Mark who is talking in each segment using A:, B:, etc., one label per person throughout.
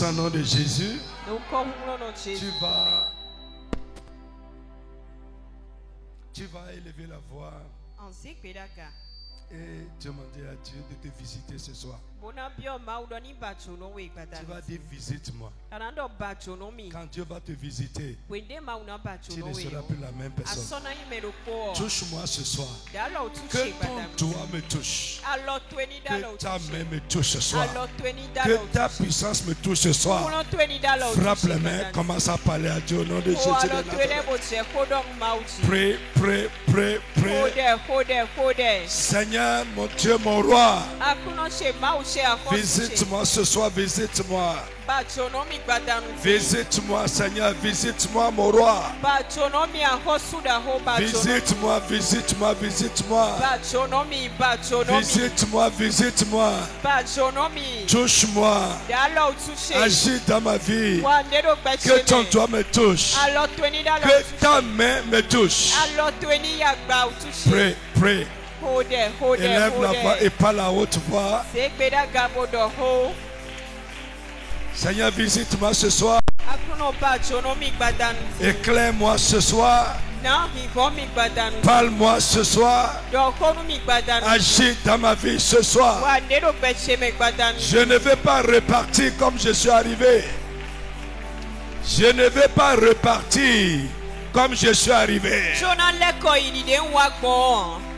A: puissant nom de Jésus, tu vas élever la voix et demander à Dieu de te visiter ce soir. Tu vas dire visite-moi. Quand Dieu va te visiter, tu ne seras plus la même personne. Touche-moi ce soir. Que ton doigt me touche. Que ta main me touche ce soir. Que ta puissance me touche ce soir. Frappe les mains, commence à parler à Dieu au nom de Jésus de Nazareth. Prie, prie, prie, prie. Seigneur, mon Dieu, mon roi, visite-moi ce soir, visite-moi. Visite-moi, Seigneur, visite-moi, mon roi. Visite-moi, visite-moi, visite-moi. Visite-moi, visite-moi. Touche-moi. Agis dans ma vie. Que ton doigt me touche. Que ta main me touche. Prie, prie. Élève la voix et parle à haute voix. Seigneur, visite-moi ce soir. Éclaire-moi ce soir. Parle-moi ce soir. Agis dans ma vie ce soir. Je ne vais pas repartir comme je suis arrivé. Je ne vais pas repartir comme je suis arrivé.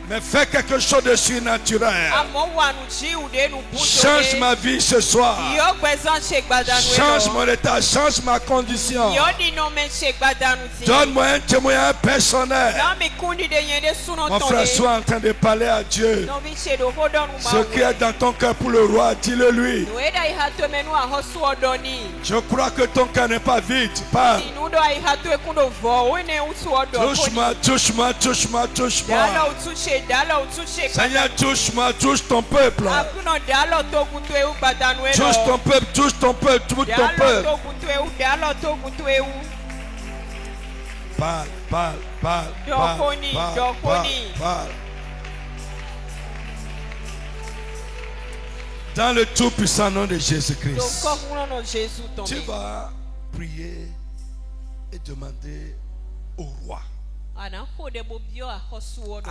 A: Mais fais quelque chose de surnaturel. Change ma vie ce soir. Change mon état, change ma condition. Donne-moi un témoignage personnel. Mon frère, sois en train de parler à Dieu. Ce qui est dans ton cœur pour le roi, dis-le lui. Je crois que ton cœur n'est pas vide. Parle. Touche-moi, touche-moi, touche-moi, touche-moi. Seigneur, touche-moi, touche ton peuple. Touche ton peuple, touche ton peuple, touche ton peuple. Parle, parle, parle, parle. Dans le tout puissant nom de Jésus-Christ, tu vas prier et demander au roi, à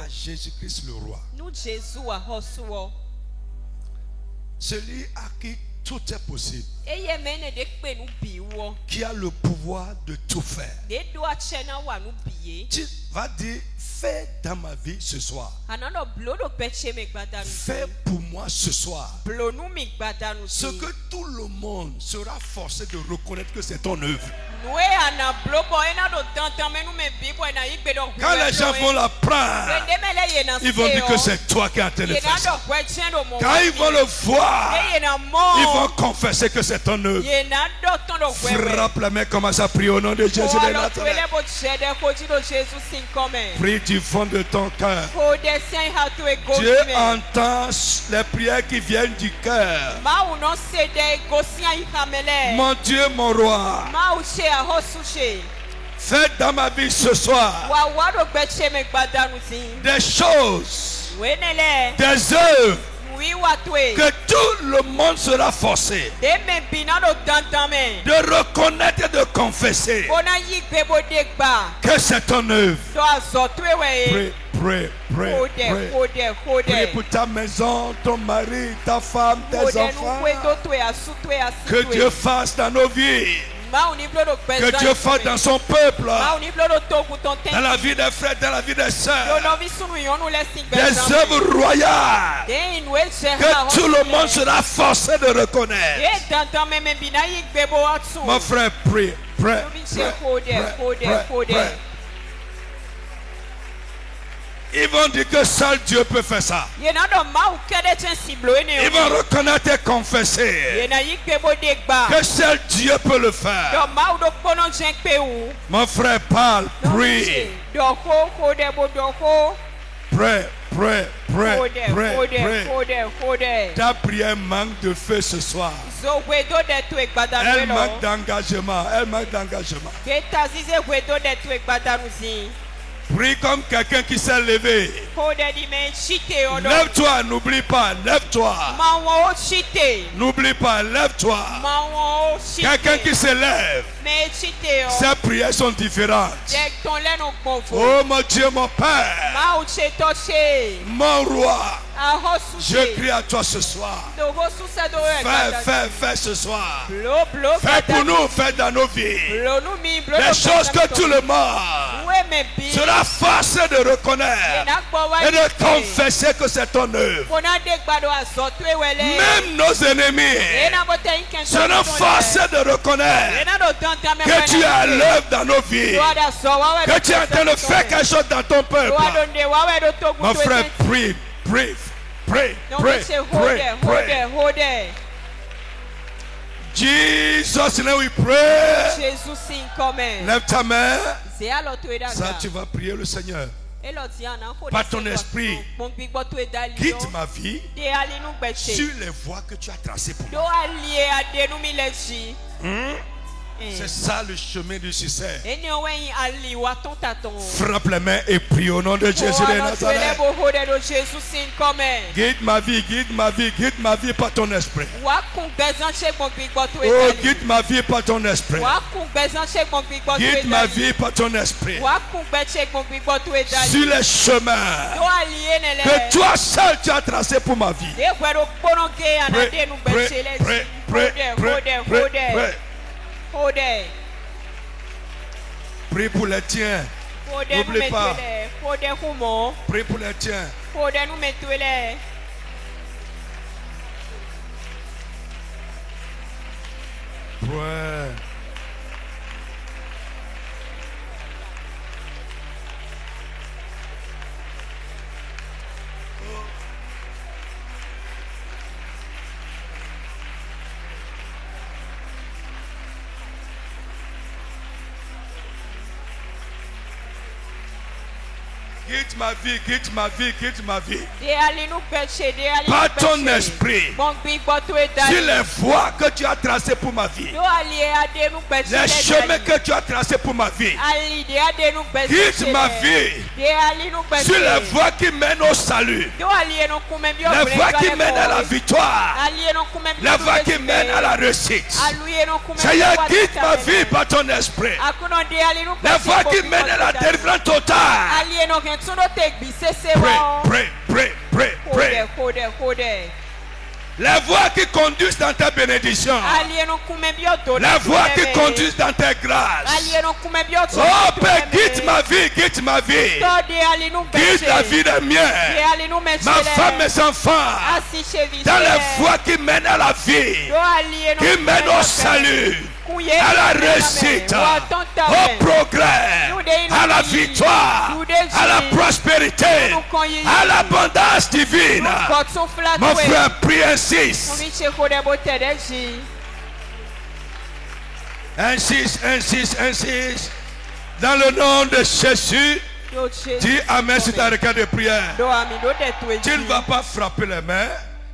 A: Jésus-Christ le roi, celui à qui tout est possible, qui a le pouvoir de tout faire. Tu vas dire, fais dans ma vie ce soir. Fais pour moi ce soir. Ce que tout le monde sera forcé de reconnaître que c'est ton œuvre. Quand les gens vont la prendre, ils vont dire que c'est toi qui as en train de faire ça. Quand ils vont le voir, ils vont confesser que c'est ton œuvre. Frappe la main, commence à prier au nom de Jésus de Nazareth. Prie du fond de ton cœur. Dieu entend les prières qui viennent du cœur. Mon Dieu, mon roi, fais dans ma vie ce soir des choses, des œuvres que tout le monde sera forcé de reconnaître et de confesser que c'est ton œuvre. Prie, prie, prie, prie. Prie pour ta maison, ton mari, ta femme, tes enfants. Que Dieu fasse dans nos vies. Que Dieu fasse dans son peuple, dans la vie des frères, dans la vie des sœurs, des œuvres royales que tout le monde sera forcé de reconnaître. Mon frère, prie, prie, prie. Ils vont dire que seul Dieu peut faire ça. Ils vont reconnaître et confesser que seul Dieu peut le faire. Mon frère, parle, prie. Prie, prie, prie, prie. Ta prière manque de feu ce soir. Elle manque d'engagement. Elle manque d'engagement. Prie comme quelqu'un qui s'est levé. Lève-toi, n'oublie pas, lève-toi. N'oublie pas, lève-toi. Quelqu'un qui se lève. Ses prières sont différentes. Oh mon Dieu, mon Père, mon roi, je crie à toi ce soir. Fais ce soir. Fais pour nous, fais dans nos vies les choses que tout le monde sera forcé de reconnaître et de confesser que c'est ton œuvre. Même nos ennemis seront forcés de reconnaître que tu es à l'œuvre dans nos vies, que tu es en train de faire quelque chose dans ton peuple. Mon frère, prie. Jesus, now we pray. Lève ta main. Ça, tu vas prier le Seigneur. Par ton esprit, guide ma vie sur les voies que tu as tracées pour moi. C'est ça le chemin du succès. Frappe les mains et prie au nom de Jésus de Nazareth. Guide ma vie, guide ma vie, guide ma vie par ton esprit. Oh, guide ma vie par ton esprit. Guide ma vie par ton esprit. Sur les chemins que toi seul tu as tracé pour ma vie. Prie pour les tiens. N'oublie pas. Prie pour les tiens. Ouais. Guide ma vie, guide ma vie, guide ma vie. Par ton esprit, sur les voies que tu as tracées pour ma vie, les chemins que tu as tracés pour ma vie, guide ma vie sur les voies qui mènent au salut, les voies qui mènent à la victoire, les voies qui mènent à la réussite. Seigneur, guide ma vie par ton esprit, les voies qui mènent à la délivrance totale. Pray. Les voies qui conduisent dans ta bénédiction. Les voies qui conduisent dans tes grâces. Oh Père, guide ma vie, guide ma vie. Guide la vie des miens, ma femme, mes enfants. Dans les voies qui mènent à la vie, qui mènent au salut, à la réussite, au progrès, à la victoire, à la prospérité, à l'abondance divine. Mon frère, prie, insiste. Insiste. Dans le nom de Jésus, dis Amen sur ta requête de prière. Tu ne vas pas frapper les mains,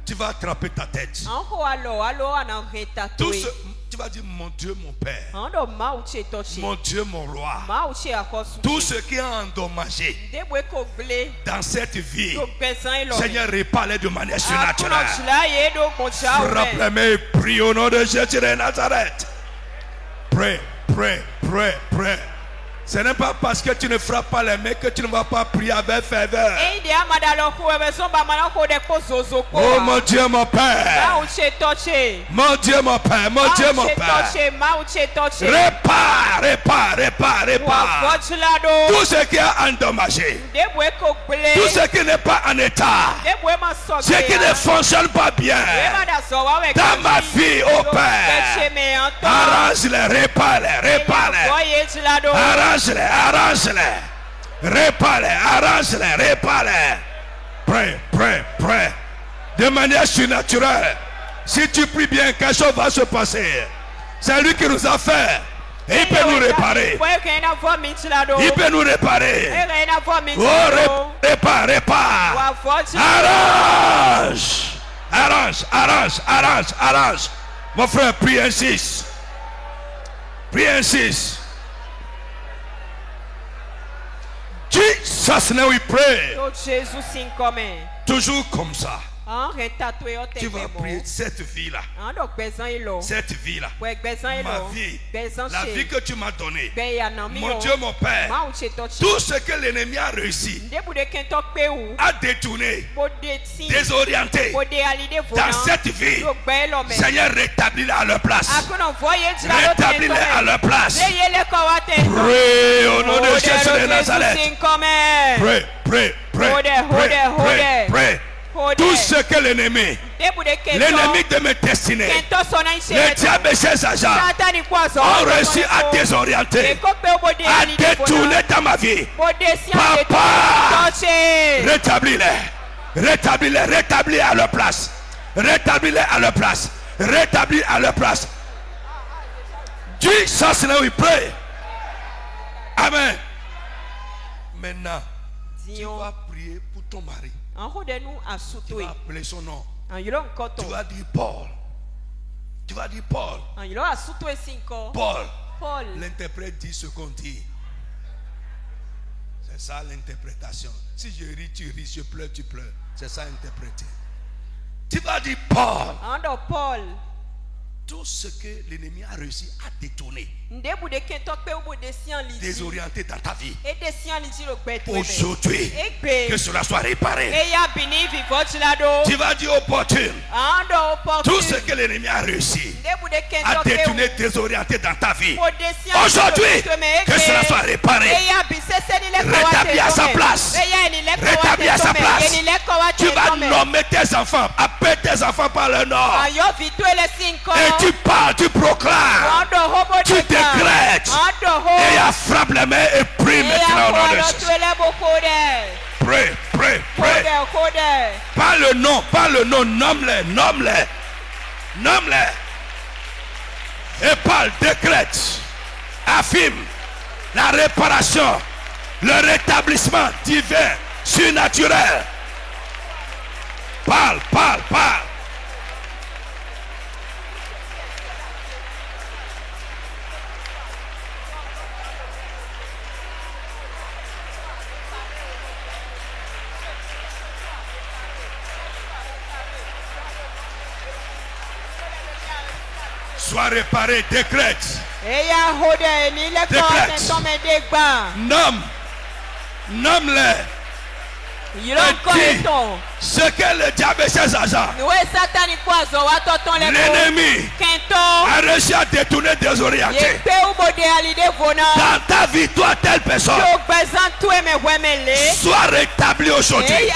A: tu vas attraper ta tête. Tout ce Tu vas dire mon Dieu, mon Père, mon Dieu, mon roi. Tout ce qui est endommagé dans cette vie, Seigneur, répare-les de manière surnaturelle. Frappe les mains et prie au nom de Jésus de Nazareth. Pray. Ce n'est pas parce que tu ne frappes pas les mains que tu ne vas pas prier avec ferveur. Oh mon Dieu, mon Père. Mon Dieu, mon Père. Mon Dieu, mon Père. Répare. Tout ce qui est endommagé. Tout ce qui n'est pas en état. Ce qui ne fonctionne pas bien. Dans ma vie, oh Père. Arrange-les, répare-les. Arrange-les. Répare-les. Pray. De manière surnaturelle. Si tu pries bien, quelque chose va se passer. C'est lui qui nous a fait. Et il peut nous réparer. Il peut nous réparer. Oh, répare. Arrange. Mon frère, prie, insiste. Jesus name we pray. Toujours comme ça. Tu vas prier cette vie-là. Cette vie-là. Ma vie. La vie que tu m'as donnée. Mon Dieu, mon Père. Tout ce que l'ennemi a réussi à détourner, désorienter dans cette vie, Seigneur, rétablis-les à leur place. Rétablis-les à leur place. Prie au nom de Jésus de Nazareth. Prie, prie, prie, prie. Tout ce que l'ennemi de mes destinées, le diable et ses agents ont réussi à désorienter, à détourner dans ma vie. Papa, rétablis-les, rétablis-les, rétablis à leur place, rétablis-les à leur place, rétablis à leur place. Jesus name we pray. Amen. Maintenant, tu vas prier pour ton mari. Tu vas appeler son nom. Tu vas dire Paul. Tu vas dire Paul. Paul. L'interprète dit ce qu'on dit. C'est ça l'interprétation. Si je ris, tu ris. Si je pleure, tu pleures. C'est ça interpréter. Tu vas dire Paul. Tout ce que l'ennemi a réussi à détourner, désorienter dans ta vie, aujourd'hui, que cela soit réparé. Tu vas dire opportune. Tout ce que l'ennemi a réussi à détourner, désorienter dans ta vie, aujourd'hui, que cela soit réparé. Rétabli à sa place. Rétabli à sa place. Tu vas nommer tes enfants, appeler tes enfants par leur nom. Et tu parles, tu proclames, tu décrètes. Et frappe les mains et prie maintenant au nom de Jésus. Prie, prie, prie. Pas le nom, nomme-les, nomme-les, nomme-les. Et parle, décrète, affirme la réparation, le rétablissement divin, surnaturel. Parle, parle, parle. Sois réparé, décrète. Décrète. Nomme-les. Et dis ce que le diable et ses agents, l'ennemi, a réussi à détourner, désorienter. Dans ta vie, toi, telle personne, sois rétabli aujourd'hui.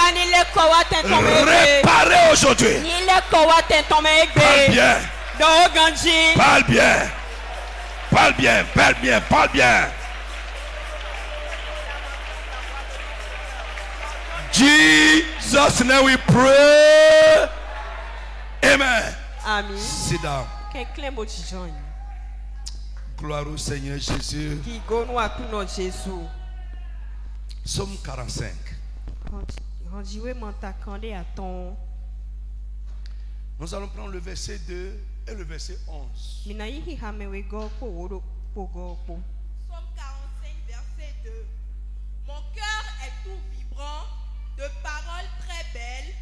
A: Réparé aujourd'hui. Parle bien. Parle bien. Parle bien. Parle bien. Parle bien. Jesus name we pray. Amen.
B: Amen.
A: Sit down. Gloire au Seigneur Jésus. Somme 45. Nous allons prendre le verset 2 et le verset 11.
B: Somme 45, verset 2. Mon cœur est tout vibrant de paroles très belles.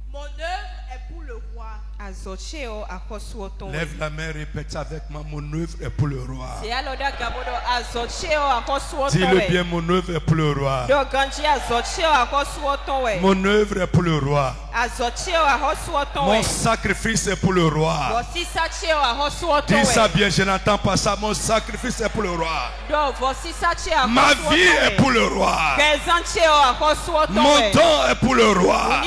B: Mon œuvre est pour le roi.
A: Lève la main, répète avec moi. Mon œuvre est pour le roi. Dis-le bien, mon œuvre est pour le roi. Mon œuvre est pour le roi. Mon sacrifice est pour le roi. Dis ça bien, je n'entends pas ça. Mon sacrifice est pour le roi. Ma vie est pour le roi. Mon don est pour le roi.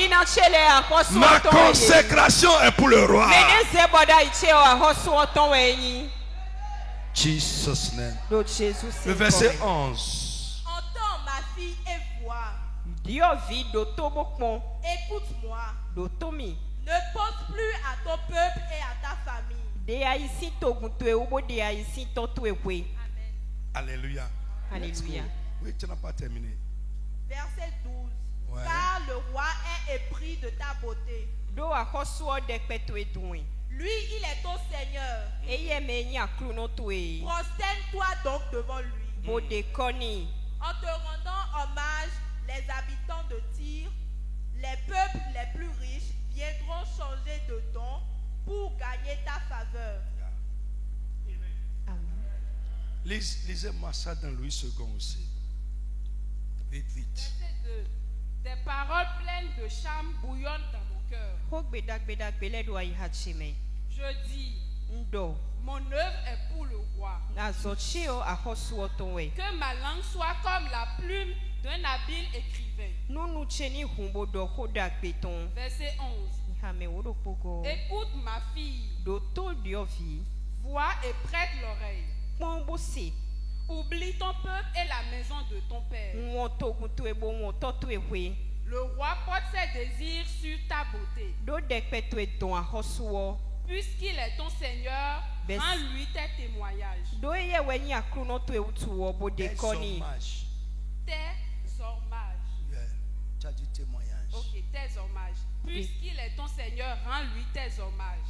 A: Ma consécration est pour le roi. Jesus name. Le verset 11.
B: Entends ma fille et vois. Écoute-moi. Ne pense plus à ton peuple et à ta famille.
A: Alléluia.
B: Alléluia.
A: Oui, tu n'as pas terminé.
B: Verset 12.
A: Ouais.
B: Car le roi est épris de ta beauté. Lui, il est ton Seigneur. Prosterne-toi donc devant lui. En te rendant hommage, les habitants de Tyr, les peuples les plus riches viendront changer de ton pour gagner ta faveur.
A: Lisez-moi ça dans Louis II aussi. Vite, vite.
C: Des paroles pleines de charme bouillonnent dans mon cœur. Je dis, mon œuvre est pour le roi. Que ma langue soit comme la plume d'un habile écrivain. Verset 11. Écoute ma fille. Vois et prête l'oreille. Oublie ton peuple et la maison de ton père. Le roi porte ses désirs sur ta beauté. Puisqu'il est ton Seigneur, rends-lui tes témoignages. Tes hommages.
A: Tu as dit témoignage.
C: Ok, tes hommages. Puisqu'il est ton Seigneur, rends-lui tes hommages.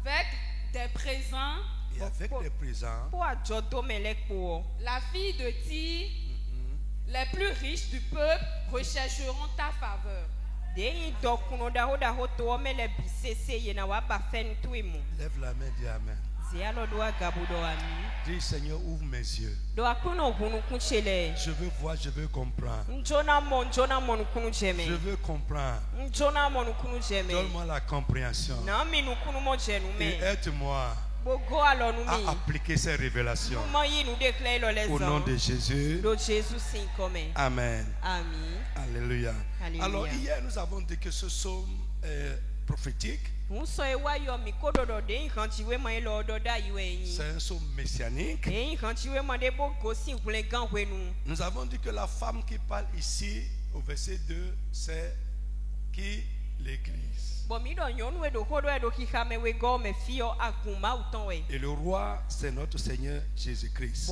C: Avec des présents.
A: Et avec des présents.
C: La fille de Tyr, les plus riches du peuple rechercheront ta faveur.
A: Lève la main, dis Amen. Dis Seigneur, ouvre mes yeux. Je veux voir, je veux comprendre. Je veux comprendre. Donne-moi la compréhension. Et aide-moi à appliquer ces révélations. Au nom de Jésus. Amen. Alléluia. Alors hier nous avons dit que ce psaume est prophétique. C'est un psaume messianique. Nous avons dit que la femme qui parle ici au verset 2, c'est qui? L'Église. Et le roi, c'est notre Seigneur Jésus-Christ.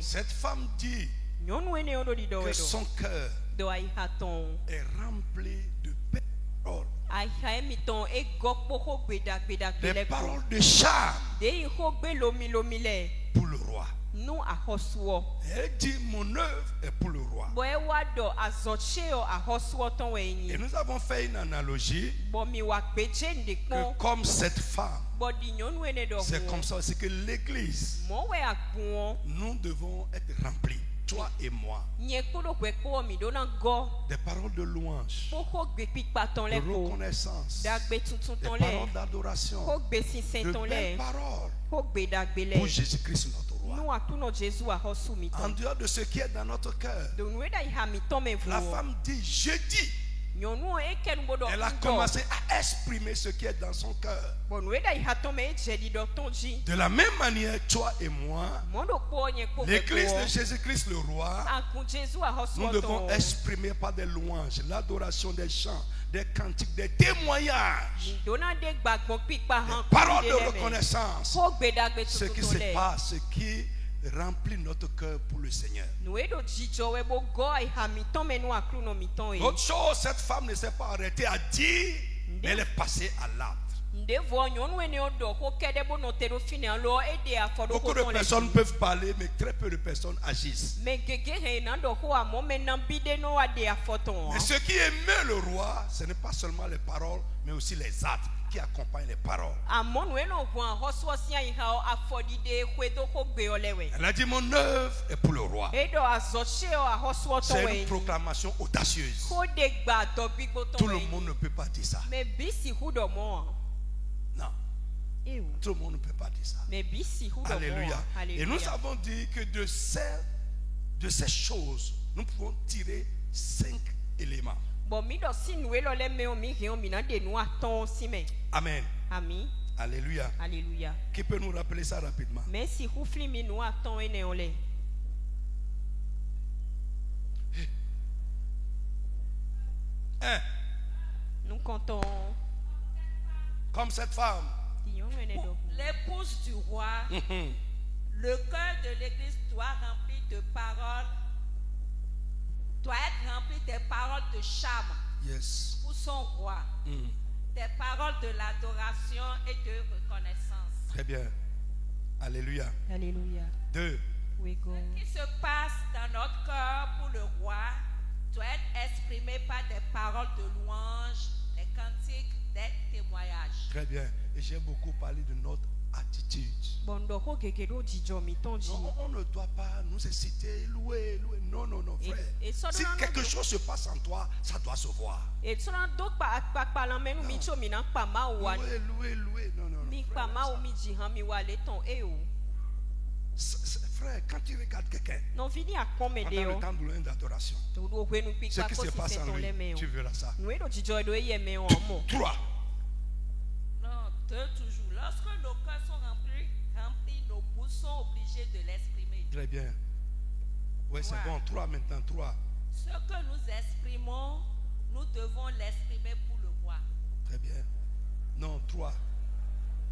A: Cette femme dit que son cœur est rempli de paroles. Des paroles de charme pour le roi. Elle dit mon œuvre est pour le roi. Et nous avons fait une analogie que comme cette femme, c'est comme ça aussi que l'Église, nous devons être remplis. Toi et moi, des paroles de louange, de reconnaissance, des paroles d'adoration, de belles paroles pour Jésus-Christ notre roi. En dehors de ce qui est dans notre cœur, la femme dit, je dis. Elle a commencé à exprimer ce qui est dans son cœur. De la même manière, toi et moi, l'Église de Jésus-Christ le roi, nous devons exprimer par des louanges, l'adoration, des chants, des cantiques, des témoignages, des paroles de reconnaissance, ce qui se passe, ce qui remplit notre cœur pour le Seigneur. Autre chose, cette femme ne s'est pas arrêtée à dire, mais elle est passée à l'acte. Beaucoup de personnes peuvent parler, mais très peu de personnes agissent. Mais ce qui émeut le roi, ce n'est pas seulement les paroles, mais aussi les actes qui accompagnent les paroles. Elle a dit mon œuvre est pour le roi. C'est une proclamation audacieuse. Tout le monde ne peut pas dire ça. Non. Tout le monde ne peut pas dire ça. Alléluia. Et nous avons dit que de ces choses, nous pouvons tirer 5 éléments. Amen. Alléluia. Qui peut nous rappeler ça rapidement?
D: Nous comptons
A: comme cette femme.
B: L'épouse du roi, le cœur de l'Église doit remplir de paroles, doit être rempli des paroles de charme pour son roi. des paroles de l'adoration et de reconnaissance.
A: Très bien. Alléluia.
D: Alléluia.
A: 2.
B: Ce qui se passe dans notre cœur pour le roi doit être exprimé par des paroles de louange, des cantiques, des témoignages.
A: Très bien. Et j'ai beaucoup parlé de notre attitude. Non, on ne doit pas nous exciter, louer. Non, frère. Si quelque chose se passe en toi, ça doit se voir. Louer. Frère, quand tu regardes quelqu'un pendant le temps de d'adoration, ce qui se passe en lui, tu verras ça. 3.
B: Non, 2 toujours. Lorsque nos cœurs sont remplis, nos bouches sont obligées de l'exprimer.
A: Très bien. Oui, c'est bon. 3 maintenant. 3.
B: Ce que nous exprimons, nous devons l'exprimer pour le roi.
A: Très bien. Non, 3.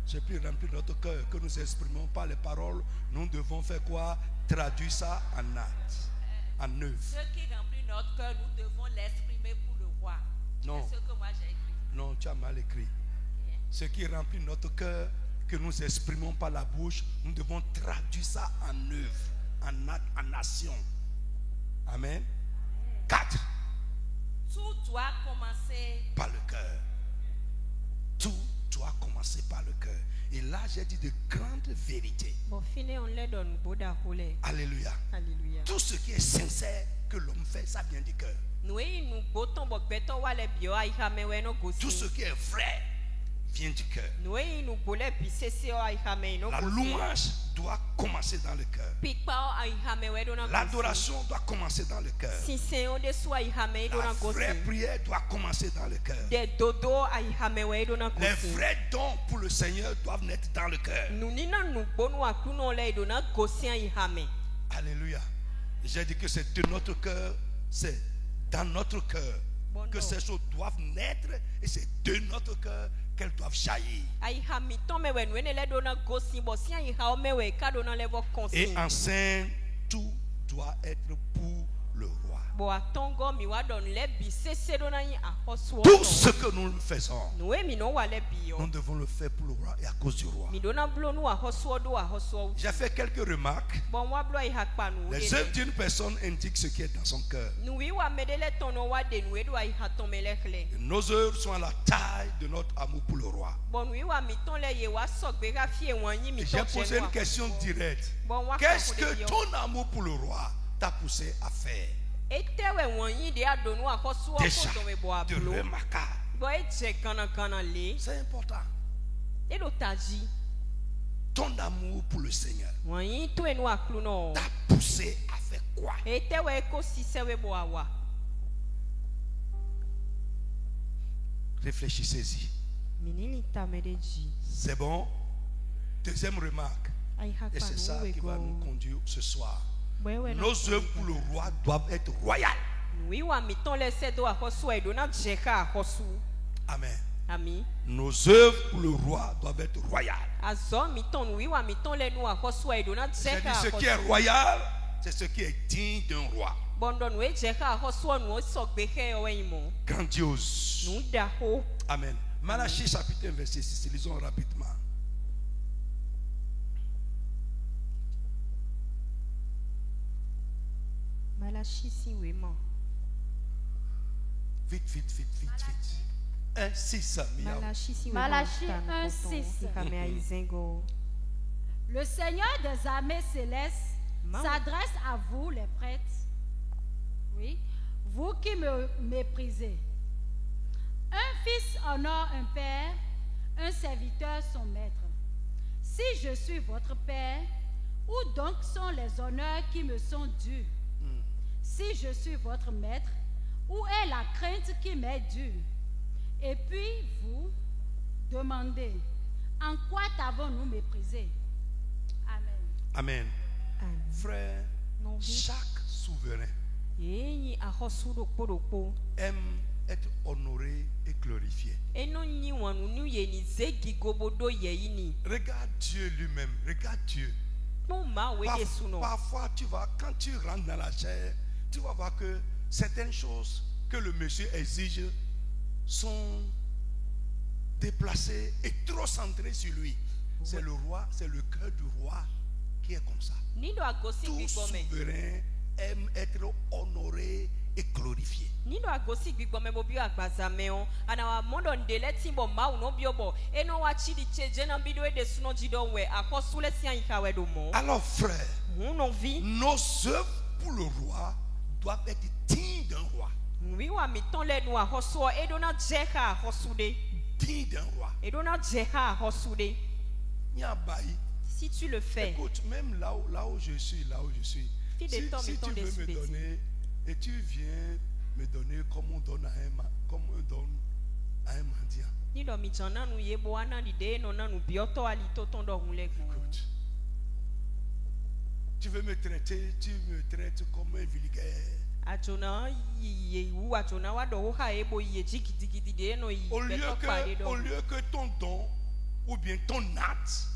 A: C'est plus rempli notre cœur que nous exprimons par les paroles. Nous devons faire quoi? Traduire ça en acte, en œuvre.
B: Ce qui remplit notre cœur, nous devons l'exprimer pour le roi.
A: Non.
B: C'est ce que moi j'ai écrit.
A: Non, tu as mal écrit. Okay. Ce qui remplit notre cœur, que nous exprimons par la bouche, nous devons traduire ça en œuvre, en acte, en action. Amen. 4.
B: Tout doit commencer
A: par le cœur. Tout doit commencer par le cœur. Et là, j'ai dit de grandes vérités. Alléluia.
D: Alléluia.
A: Tout ce qui est sincère que l'homme fait, ça vient du cœur. Tout ce qui est vrai vient du cœur. La louange doit commencer dans le cœur. L'adoration doit commencer dans le cœur. La vraie prière doit commencer dans le cœur. Les vrais dons pour le Seigneur doivent naître dans le cœur. Alléluia. J'ai dit que c'est de notre cœur, c'est dans notre cœur que ces choses doivent naître, et c'est de notre cœur qu'elles doivent jaillir. Et en scène, tout doit être pour le roi. Tout ce que nous faisons, nous devons le faire pour le roi et à cause du roi. J'ai fait quelques remarques. Les œuvres d'une personne indiquent ce qui est dans son cœur. Nos œuvres sont à la taille de notre amour pour le roi. J'ai posé une question directe. Qu'est-ce que ton amour pour le roi t'a poussé à faire? Déjà, de remarquable. C'est important. Ton amour pour le Seigneur t'a poussé à faire quoi? Réfléchissez-y. C'est bon? Deuxième remarque. Et c'est ça qui va nous conduire ce soir. Nos œuvres pour le roi doivent être royales. Amen. Nos œuvres pour le roi doivent être royales. C'est dit, ce qui est royal, c'est ce qui est digne d'un roi. Grandiose. Amen. Malachie chapitre 1 verset 6. Lisons rapidement.
D: Malachie
A: 6. Vite. 1:6.
E: Malachie 1:6. Le Seigneur des armées célestes s'adresse à vous, les prêtres. Oui, vous qui me méprisez. Un fils honore un père, un serviteur son maître. Si je suis votre père, où donc sont les honneurs qui me sont dus? Si je suis votre maître, où est la crainte qui m'est due? Et puis vous demandez, en quoi t'avons-nous méprisé?
A: Amen. Frère, chaque souverain aime être honoré et glorifié. Regarde Dieu lui-même, regarde Dieu. Parfois, quand tu rentres dans la chair, tu vas voir que certaines choses que le monsieur exige sont déplacé et trop centré sur lui. C'est le roi, c'est le cœur du roi qui est comme ça. Tout souverain aime être honoré et glorifié. Alors frère, nos œuvres pour le roi doivent être dignes d'un roi. Digne d'un roi.
D: Si tu le fais,
A: écoute, même là où je suis, si tu veux me donner, et tu viens me donner comme on donne à un mendiant. Écoute, tu veux me traiter, tu me traites comme un vulgaire. Au lieu que ton don ou bien ton acte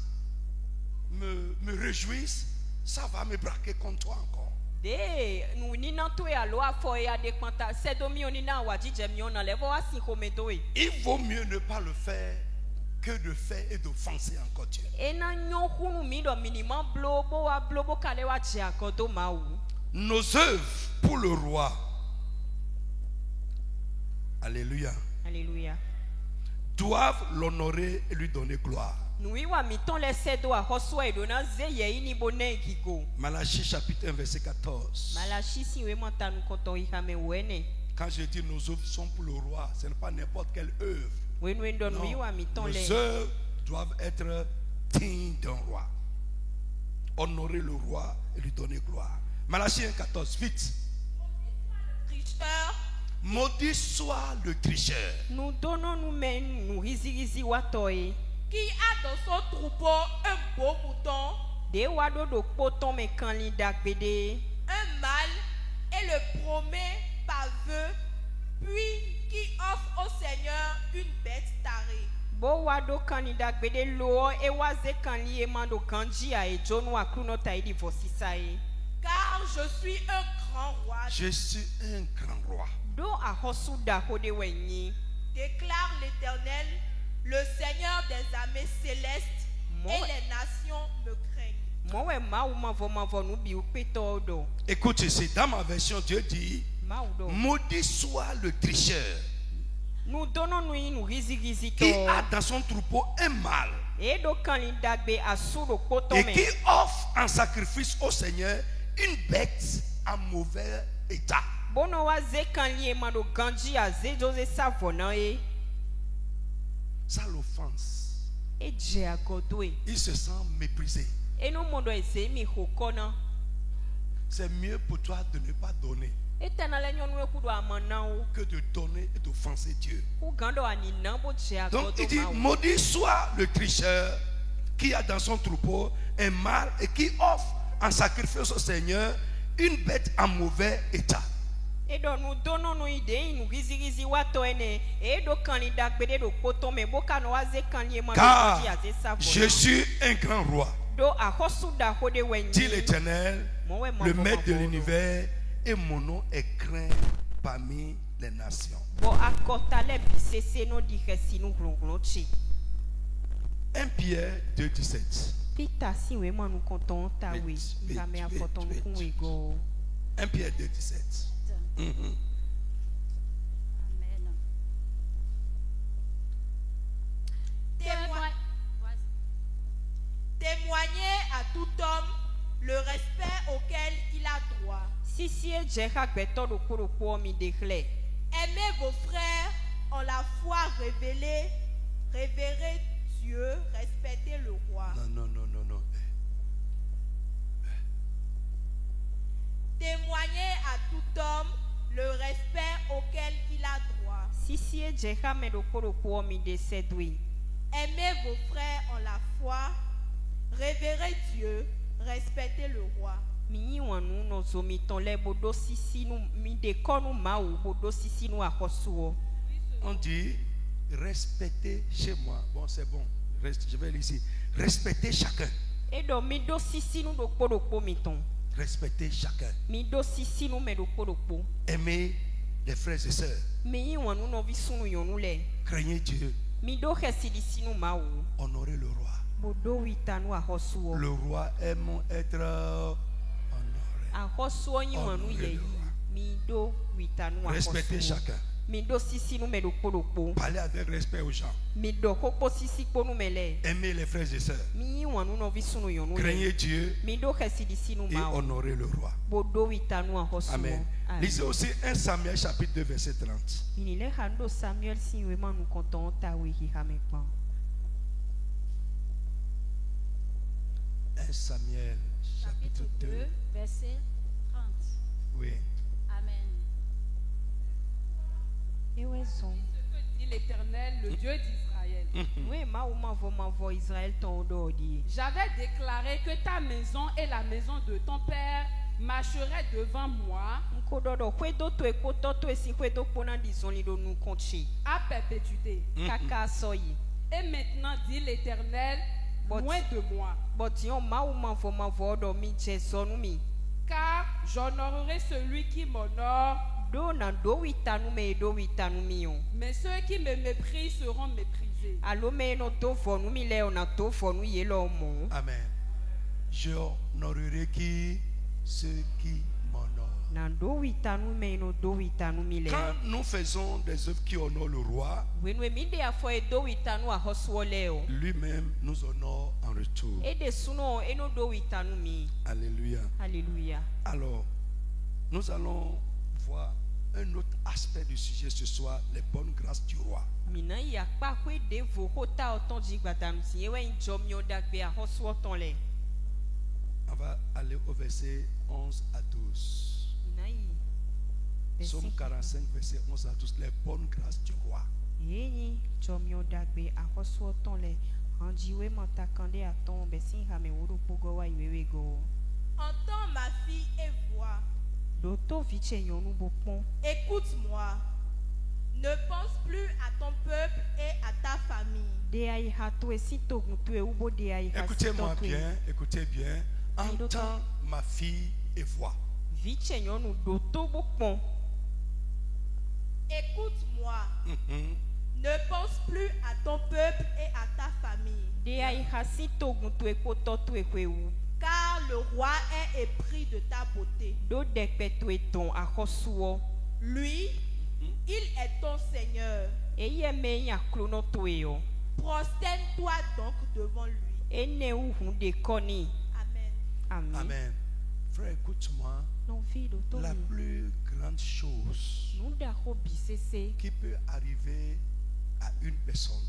A: me réjouisse, ça va me braquer contre toi encore. Il vaut mieux ne pas le faire que de faire et d'offenser encore Dieu. Nos œuvres pour le roi, alléluia,
D: alléluia,
A: doivent l'honorer et lui donner gloire. Malachie chapitre 1 verset 14. Quand je dis nos œuvres sont pour le roi, ce n'est pas n'importe quelle œuvre. Non, nos œuvres doivent être dignes d'un roi. Honorer le roi et lui donner gloire. Malachie 1 14, vite. Maudit soit le tricheur.
D: Nous donnons nous-mêmes, nous
B: qui a dans son troupeau un beau mouton, un mâle, et le promet par vœu, puis qui offre au Seigneur une bête tarée. Car je suis un grand roi.
A: Je suis un grand roi.
B: Déclare l'Éternel, le Seigneur des armées célestes, et les nations me craignent.
A: Écoute ici, dans ma version, Dieu dit, maudit soit le tricheur qui a dans son troupeau un mâle et qui offre en sacrifice au Seigneur une bête en mauvais état. Ça l'offense. Il se sent méprisé. C'est mieux pour toi de ne pas donner que de donner et d'offenser Dieu. Donc il dit, maudit soit le tricheur qui a dans son troupeau un mâle et qui offre en sacrifice au Seigneur une bête en mauvais état. Car je suis un grand roi, dit l'Éternel, le maître de l'univers, et mon nom est craint parmi les nations. 1 Pierre 2,17. 1 Pierre 2,17.
E: Amen.
B: Témoignez à tout homme le respect auquel il a droit. Aimez vos frères en la foi révélée, révérez Dieu, respectez le roi.
A: Non.
B: Témoignez à tout homme le respect auquel il a droit. Aimez vos frères en la foi, révérez Dieu, respectez le roi.
A: On dit respectez chez moi. Bon, c'est bon. Je vais lire ici. Respectez chacun. Respectez chacun. Aimez les frères et sœurs. Craignez Dieu. Honorer le roi. Le roi aime être honoré. Honorer le roi. Respecter chacun. Parler avec respect aux gens. Aimer les frères et sœurs. Craignez Dieu et honorer le roi. Amen. Lisez aussi 1 Samuel chapitre 2 verset 30. 1 Samuel chapitre 2
E: verset 30.
A: Oui.
E: Amen.
C: Dit l'Éternel, le Dieu d'Israël. J'avais déclaré que ta maison et la maison de ton père marcheraient devant moi à perpétuité. Et maintenant, dit l'Éternel, loin de moi. Car j'honorerai celui qui m'honore, mais ceux qui me méprisent seront méprisés.
A: Amen. J'honorerai qui? Ceux qui m'honorent. Quand nous faisons des œuvres qui honorent le roi, lui-même nous honore en retour. Alléluia.
D: Alléluia.
A: Alors, nous allons voir un autre aspect du sujet ce soir, les bonnes grâces du roi. On va aller au verset 11 à 12. Psaume 45, verset 11 à 12. Les bonnes grâces du roi.
B: Entends ma fille et vois. Écoute-moi. Ne pense plus à ton peuple et à ta famille.
A: Écoutez-moi bien, écoutez bien. Entends ma fille et vois.
B: Écoute-moi. Ne pense plus à ton peuple et à ta famille. Car le roi est épris de ta beauté. Lui, il est ton Seigneur. Prosterne-toi donc devant lui. Amen.
A: Amen. Frère, écoute-moi. La plus grande chose qui peut arriver à une personne,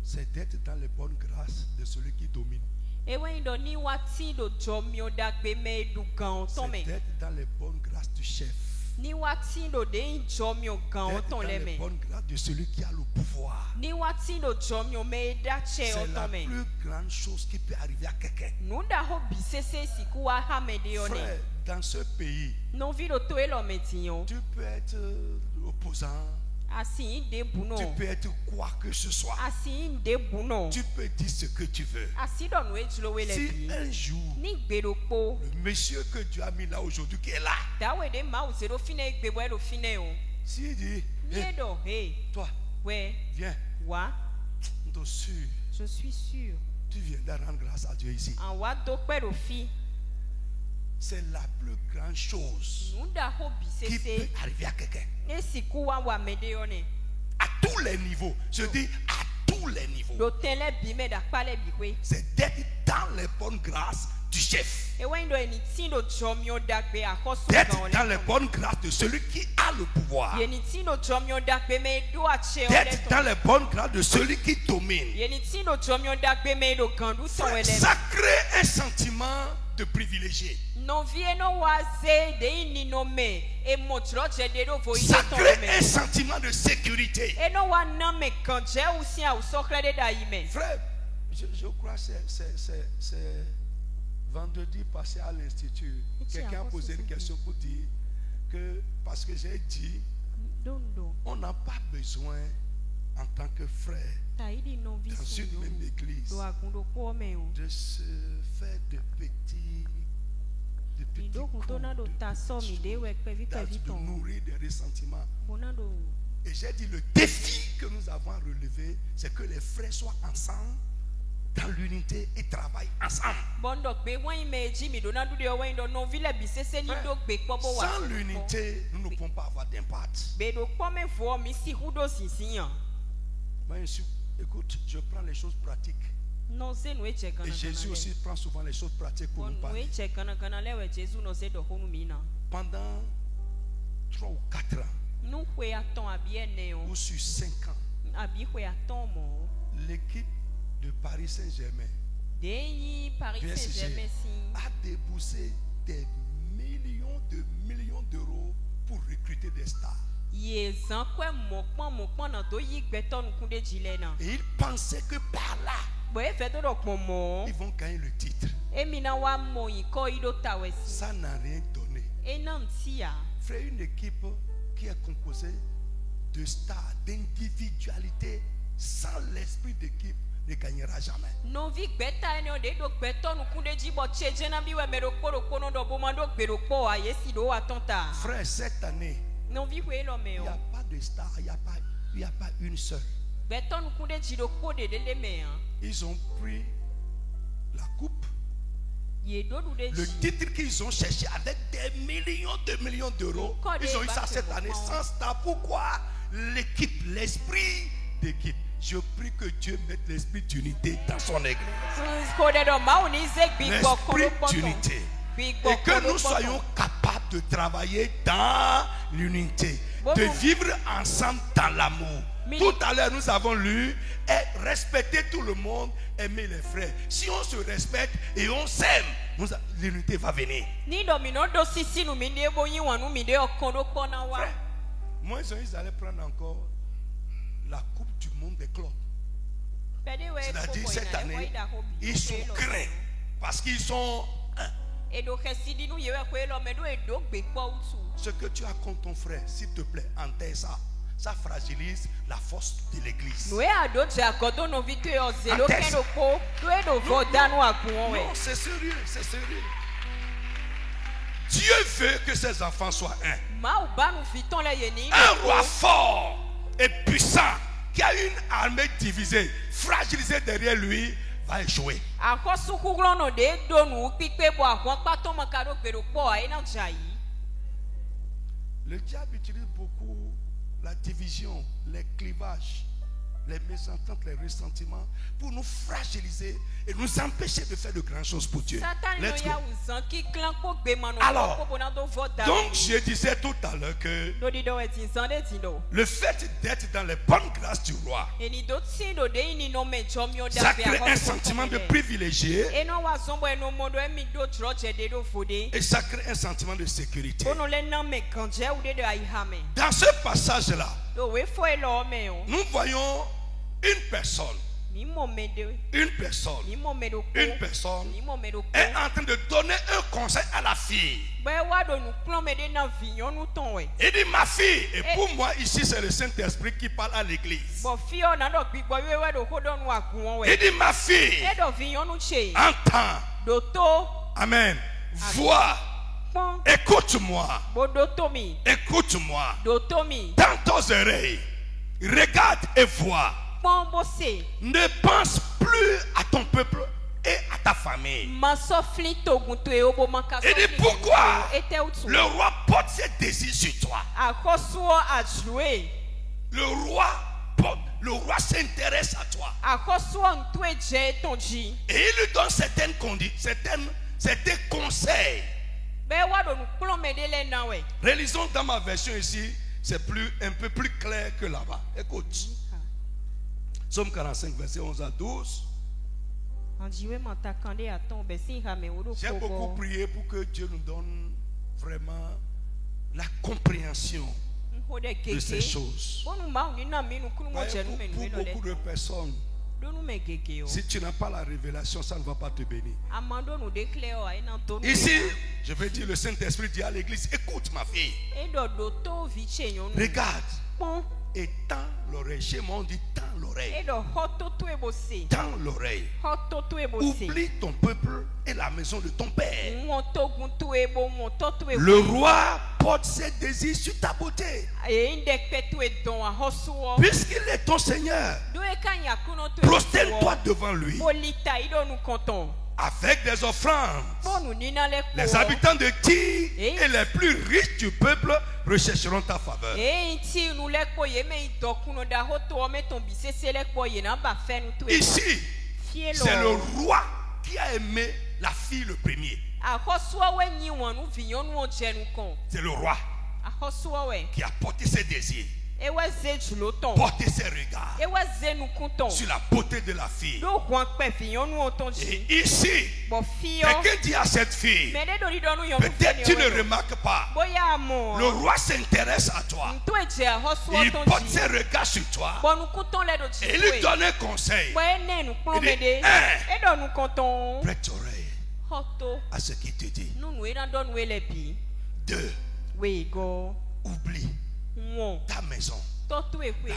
A: c'est d'être dans les bonnes grâces de celui qui domine. C'est d'être dans les bonnes grâces du chef. D'être dans les bonnes grâces de celui qui a le pouvoir. C'est la plus grande chose qui peut arriver à quelqu'un. Frère, dans ce pays, tu peux être opposant. Tu peux être quoi que ce soit. Tu peux dire ce que tu veux. Si un jour, le monsieur que Dieu a mis là aujourd'hui qui est là, s'il dit, hey, toi, viens,
D: je suis sûr.
A: Tu viens de rendre grâce à Dieu ici. C'est la plus grande chose qui peut arriver à quelqu'un. À tous les niveaux. Je dis à tous les niveaux. C'est d'être dans les bonnes grâces du chef. D'être dans les bonnes grâces de celui qui a le pouvoir. D'être dans les bonnes grâces de celui qui domine. Ça crée un sentiment de privilégié. Ça crée un sentiment de sécurité. Frère, je crois que c'est vendredi passé à l'Institut. Quelqu'un a posé une question pour dire que, parce que j'ai dit, on n'a pas besoin en tant que frère dans une même église de se faire de petits comptes, de nourrir des ressentiments. Et j'ai dit le défi que nous avons à relever, c'est que les frères soient ensemble, dans l'unité et travaillent ensemble. Sans l'unité, nous ne pouvons pas avoir d'impact. Écoute, je prends les choses pratiques. Et Jésus aussi prend souvent les choses pratiques pour nous parler. Pendant 3 ou 4 ans, ou sur 5 ans, l'équipe de Paris Saint-Germain a déboursé des millions d'euros pour recruter des stars. Et ils pensaient que par là, ils vont gagner le titre. Ça n'a rien donné. Frère, une équipe qui est composée de stars, d'individualité, sans l'esprit d'équipe, ne gagnera jamais. Frère, cette année, il n'y a pas de star, il n'y a pas une seule. Ils ont pris la coupe, le titre qu'ils ont cherché avec des millions d'euros. Ils ont eu ça cette année sans star. Pourquoi? L'équipe, l'esprit d'équipe. Je prie que Dieu mette l'esprit d'unité dans son église. L'esprit d'unité. Et que nous soyons capables de travailler dans l'unité, de vivre ensemble dans l'amour. Tout à l'heure, nous avons lu respecter tout le monde, aimer les frères. Si on se respecte et on s'aime, l'unité va venir. Frère, moi, ils allaient prendre encore la coupe du monde des clubs. C'est-à-dire, cette année, ils sont craints parce qu'ils sont un. Ce que tu as contre ton frère, s'il te plaît, enterre ça. Ça fragilise la force de l'église. Non, c'est sérieux, c'est sérieux. Dieu veut que ses enfants soient un. Un roi fort et puissant qui a une armée divisée, fragilisée derrière lui, va échouer. Le diable utilise beaucoup la division, les clivages, les mésententes, les ressentiments pour nous fragiliser et nous empêcher de faire de grandes choses pour Dieu. Let's go. Alors, donc je disais tout à l'heure que le fait d'être dans les bonnes grâces du roi, ça crée un sentiment de privilégié et ça crée un sentiment de sécurité. Dans ce passage-là, nous voyons une personne est en train de donner un conseil à la fille. Il dit ma fille, et pour moi ici c'est le Saint-Esprit qui parle à l'église. Il dit ma fille, entends, amen, vois, écoute-moi, dans tes oreilles, regarde et vois. Ne pense plus à ton peuple et à ta famille. Et dit pourquoi le roi porte ses désirs sur toi. Le roi s'intéresse à toi. Et il lui donne certains conseils. Relisons dans ma version ici, c'est un peu plus clair que là-bas. Écoute. Somme 45, verset 11 à 12. J'ai beaucoup prié pour que Dieu nous donne vraiment la compréhension de ces choses. Pour beaucoup de personnes, si tu n'as pas la révélation, ça ne va pas te bénir. Ici, je vais dire, le Saint-Esprit dit à l'église, écoute ma fille. Regarde. Et tends l'oreille. Chez moi, on dit tends l'oreille. Dans l'oreille. Oublie ton peuple et la maison de ton père. Le roi porte ses désirs sur ta beauté. Puisqu'il est ton Seigneur, prosterne-toi devant lui avec des offrandes. Les habitants de Tyr et les plus riches du peuple rechercheront ta faveur. Ici, c'est le roi qui a aimé la fille le premier. C'est le roi qui a porté ses désirs, porté ses regards sur la beauté de la fille. Et ici, quelqu'un dit à cette fille, peut-être tu ne remarques pas, le roi s'intéresse à toi, il porte ses regards sur toi et il lui donne un conseil. Il dit, prête oreille à ce qu'il te dit. 2. Oublie ta maison, la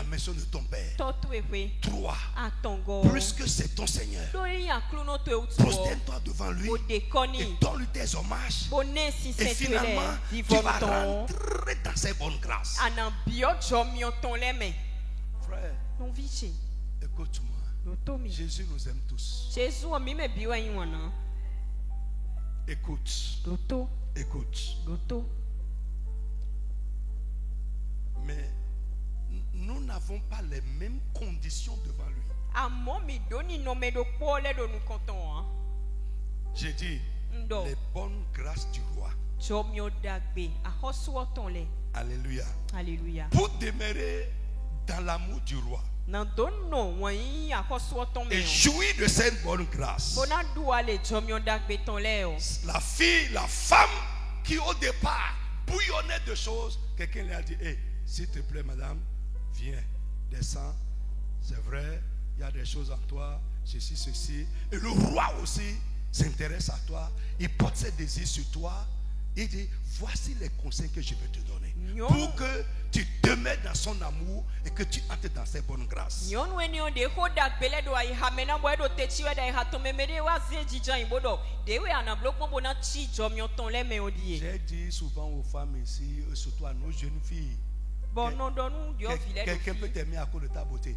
A: maison de ton père. 3. Puisque c'est ton Seigneur, prosterne-toi devant lui et donne-lui tes hommages. Et finalement, tu vas rentrer dans ses bonnes grâces. Frère, écoute-moi. Jésus nous aime tous. Écoute. Mais nous n'avons pas les mêmes conditions devant lui. J'ai dit les bonnes grâces du roi. Alléluia. Pour demeurer dans l'amour du roi et jouir de cette bonne grâce, la fille, la femme qui au départ bouillonnait de choses, quelqu'un lui a dit, hey, s'il te plaît madame, viens, descends, c'est vrai, il y a des choses en toi, ceci. Et le roi aussi s'intéresse à toi, il porte ses désirs sur toi, il dit, voici les conseils que je vais te donner pour que tu demeures dans son amour et que tu entres dans ses bonnes grâces. J'ai dit souvent aux femmes ici, surtout à nos jeunes filles, quelqu'un peut t'aimer à cause de ta beauté,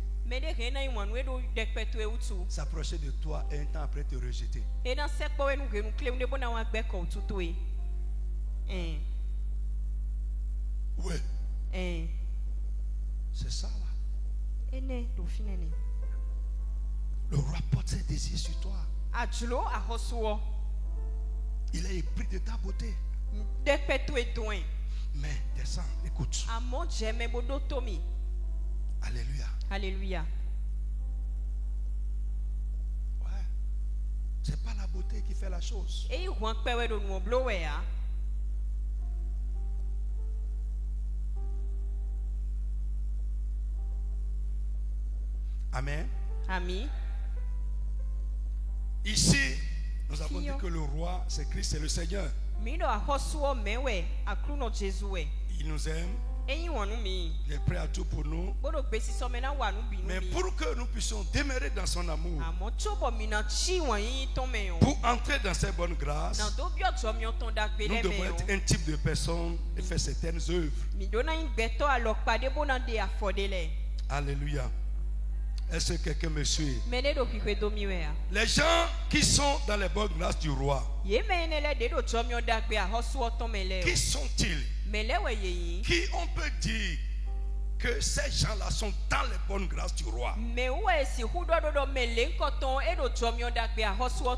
A: s'approcher de toi et un temps après te rejeter. Ouais. C'est ça là. Le roi porte ses désirs sur toi. Il est épris de ta beauté. Mais descends, écoute. Alléluia. Ouais. C'est pas la beauté qui fait la chose. Amen. Ici, nous avons dit que le roi, c'est Christ, c'est le Seigneur. Il nous aime. Il est prêt à tout pour nous. Mais pour que nous puissions demeurer dans son amour, pour entrer dans ses bonnes grâces, nous devons être un type de personne et faire certaines œuvres. Alléluia. Est-ce que quelqu'un me suit? Les gens qui sont dans les bonnes grâces du roi, qui sont-ils? Qui on peut dire que ces gens-là sont dans les bonnes grâces du roi? On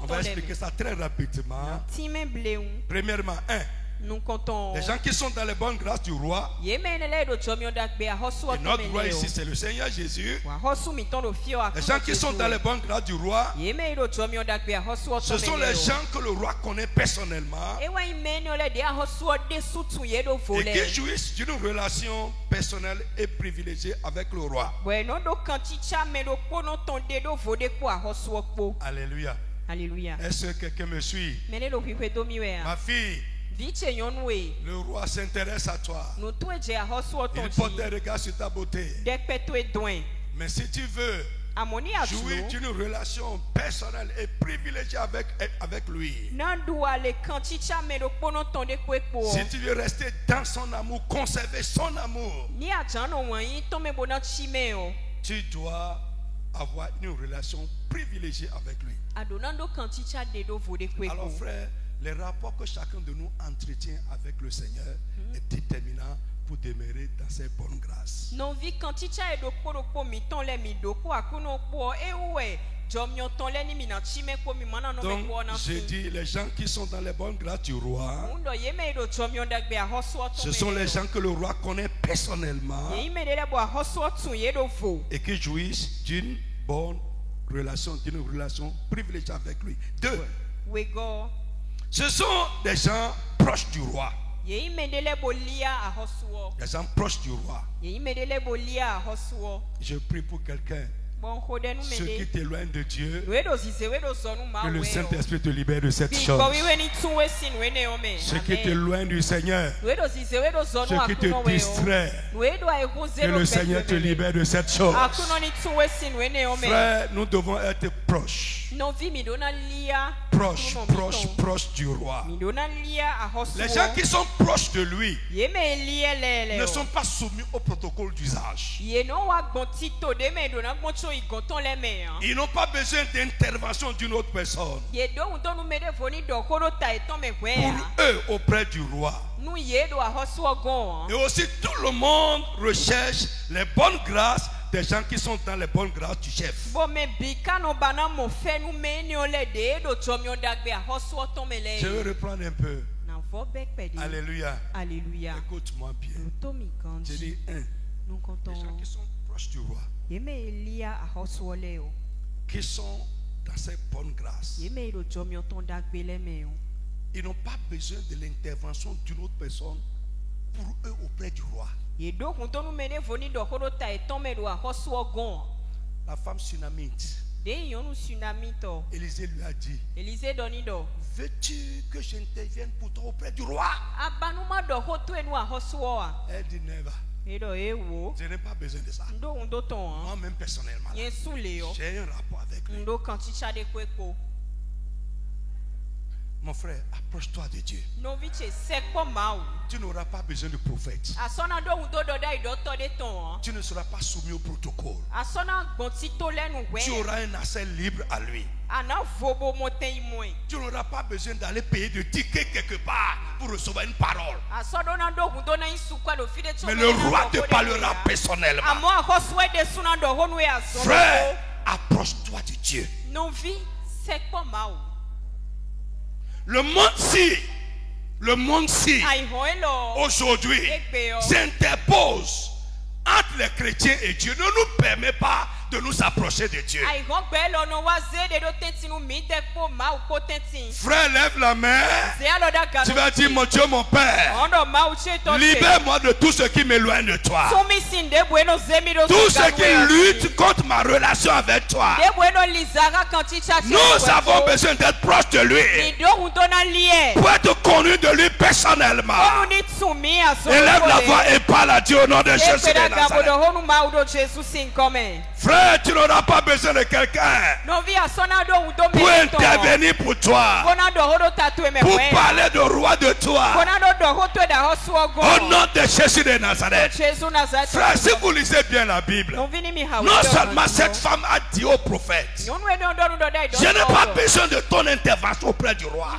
A: va expliquer ça très rapidement. Premièrement, les gens qui sont dans les bonnes grâces du roi, et notre roi ici c'est le Seigneur Jésus. Les gens qui sont dans les bonnes grâces du roi, ce sont les gens que le roi connaît personnellement et qui jouissent d'une relation personnelle et privilégiée avec le roi. Alléluia. Est-ce que quelqu'un me suit? Ma fille, le roi s'intéresse à toi. Il porte des regards sur ta beauté. Mais si tu veux jouir d'une relation personnelle et privilégiée avec lui, si tu veux rester dans son amour, conserver son amour, tu dois avoir une relation privilégiée avec lui. Alors frère, les rapports que chacun de nous entretient avec le Seigneur est déterminant pour demeurer dans ses bonnes grâces. Donc j'ai dit, les gens qui sont dans les bonnes grâces du roi, ce sont les gens que le roi connaît personnellement et qui jouissent d'une bonne relation, d'une relation privilégiée avec lui. 2. Ce sont des gens proches du roi. Les gens proches du roi. Je prie pour quelqu'un. Ceux qui t'éloignent de Dieu, que le Saint-Esprit te libère de cette chose. Ceux qui t'éloignent du Seigneur, ceux qui te distraient, que le Seigneur te libère de cette chose. Frère, nous devons être proches. Proches du roi. Les gens qui sont proches de lui ne sont pas soumis au protocole d'usage. Ils n'ont pas besoin d'intervention d'une autre personne. Pour eux, auprès du roi. Et aussi tout le monde recherche les bonnes grâces des gens qui sont dans les bonnes grâces du chef. Je vais reprendre un peu. Alléluia.
D: Alléluia.
A: Écoute-moi bien. Je dis 1. Les gens qui sont proches du roi, qui sont dans ces bonnes grâces, ils n'ont pas besoin de l'intervention d'une autre personne pour eux auprès du roi. La femme Sunamite, Élisée lui a dit, veux-tu que j'intervienne pour toi auprès du roi? Elle dit never. Je n'ai pas besoin de ça. Moi-même personnellement, j'ai un rapport avec lui. Mon frère, approche-toi de Dieu. Tu n'auras pas besoin de prophète. Tu ne seras pas soumis au protocole. Tu auras un accès libre à lui. Tu n'auras pas besoin d'aller payer de ticket quelque part pour recevoir une parole. Mais le roi te parlera personnellement. Frère, approche-toi de Dieu. Le monde-ci, aujourd'hui, s'interpose entre les chrétiens et Dieu. Ne nous permet pas de nous approcher de Dieu. Frère, lève la main. Tu vas dire, mon Dieu, mon Père, libère-moi de tout ce qui m'éloigne de toi. Tout ce qui lutte contre ma relation avec toi. Nous avons besoin d'être proches de lui pour être connus de lui personnellement. Élève la voix et parle à Dieu au nom de Jésus de Nazareth. Frère, tu n'auras pas besoin de quelqu'un pour intervenir pour toi, pour parler de roi de toi, au nom de Jésus de Nazareth. Frère, si vous lisez bien la Bible, non seulement cette femme a dit au prophète, je n'ai pas besoin de ton intervention auprès du roi.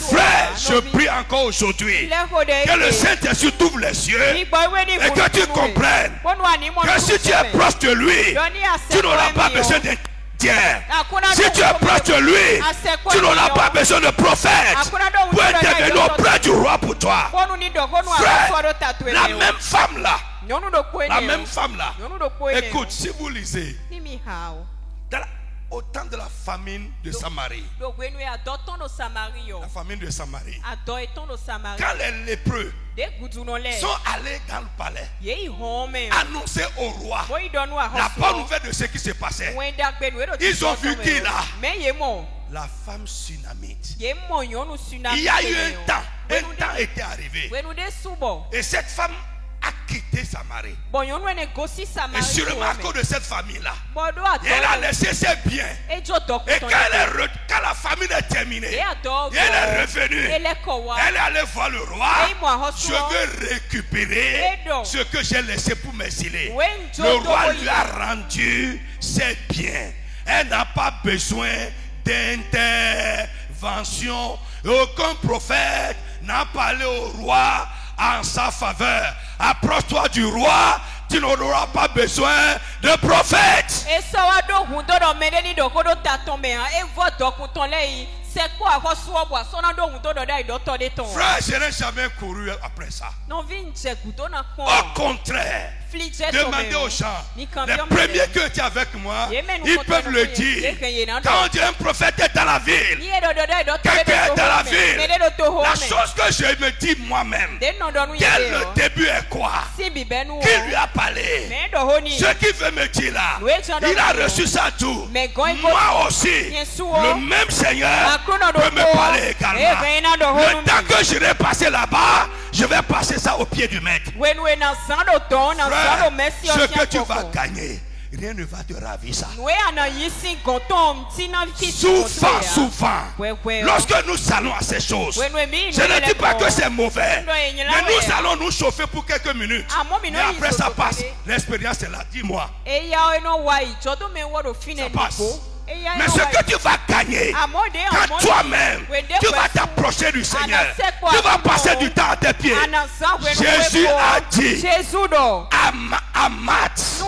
A: Frère, je prie encore aujourd'hui que le Saint-Esprit t'ouvre les yeux et que tu comprennes que si tu es proche de lui, tu n'auras pas besoin d'un tiers. Si tu es proche de lui, tu n'auras pas besoin de prophète pour intervenir auprès du roi pour toi. Frère, la même femme là, écoute, si vous lisez au temps de la famine de Samarie, la famine de Samarie, quand les lépreux sont allés dans le palais annoncer au roi la bonne nouvelle de ce qui se passait, ils ont vu qui là? La femme Sunamite. Il y a eu un temps était arrivé, et cette femme a quitté quitté Samarie. Et sur le marqueur de cette famille-là, elle a laissé ses biens. Et quand la famille est terminée, elle est revenue. Elle est allée voir le roi. Je veux récupérer ce que j'ai laissé pour m'exiler. Le roi lui a rendu ses biens. Elle n'a pas besoin d'intervention. Aucun prophète n'a parlé au roi en sa faveur. Approche-toi du roi, tu n'auras pas besoin de prophète. Frère, je n'ai jamais couru après ça. Au contraire, demandez aux gens, les premiers qui étaient avec moi, ils peuvent le dire. Quand un prophète est dans la ville, quelqu'un est dans la ville, la chose que je me dis moi-même, le début est quoi? Qui lui a parlé? Ce qu'il veut me dire là, il a reçu ça tout. Moi aussi, le même Seigneur peut me parler également. Le temps que je vais passer là-bas, je vais passer ça au pied du maître. Frère, ce que tu vas gagner, rien ne va te ravir ça. Souvent, lorsque nous allons à ces choses, je ne dis pas que c'est mauvais, mais nous allons nous chauffer pour quelques minutes. Mais après ça passe, l'expérience est là, dis-moi. Ça passe. Mais ce que tu vas gagner, quand toi-même, tu vas t'approcher du Seigneur, tu vas passer du temps à tes pieds. Jésus a dit à Matt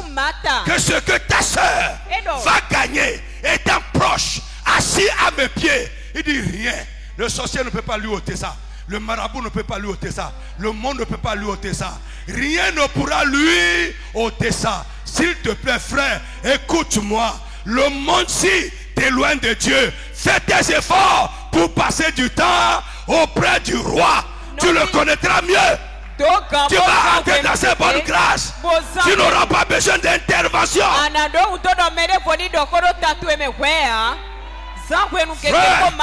A: que ce que ta soeur va gagner étant proche, assis à mes pieds, il dit rien. Le sorcier ne peut pas lui ôter ça. Le marabout ne peut pas lui ôter ça. Le monde ne peut pas lui ôter ça. Rien ne pourra lui ôter ça. S'il te plaît, frère, écoute-moi. Le monde-ci t'éloigne de Dieu. Fais tes efforts pour passer du temps auprès du roi. Tu le connaîtras mieux. Tu vas rentrer dans ses bonnes grâces. Tu n'auras pas besoin d'intervention. Frère,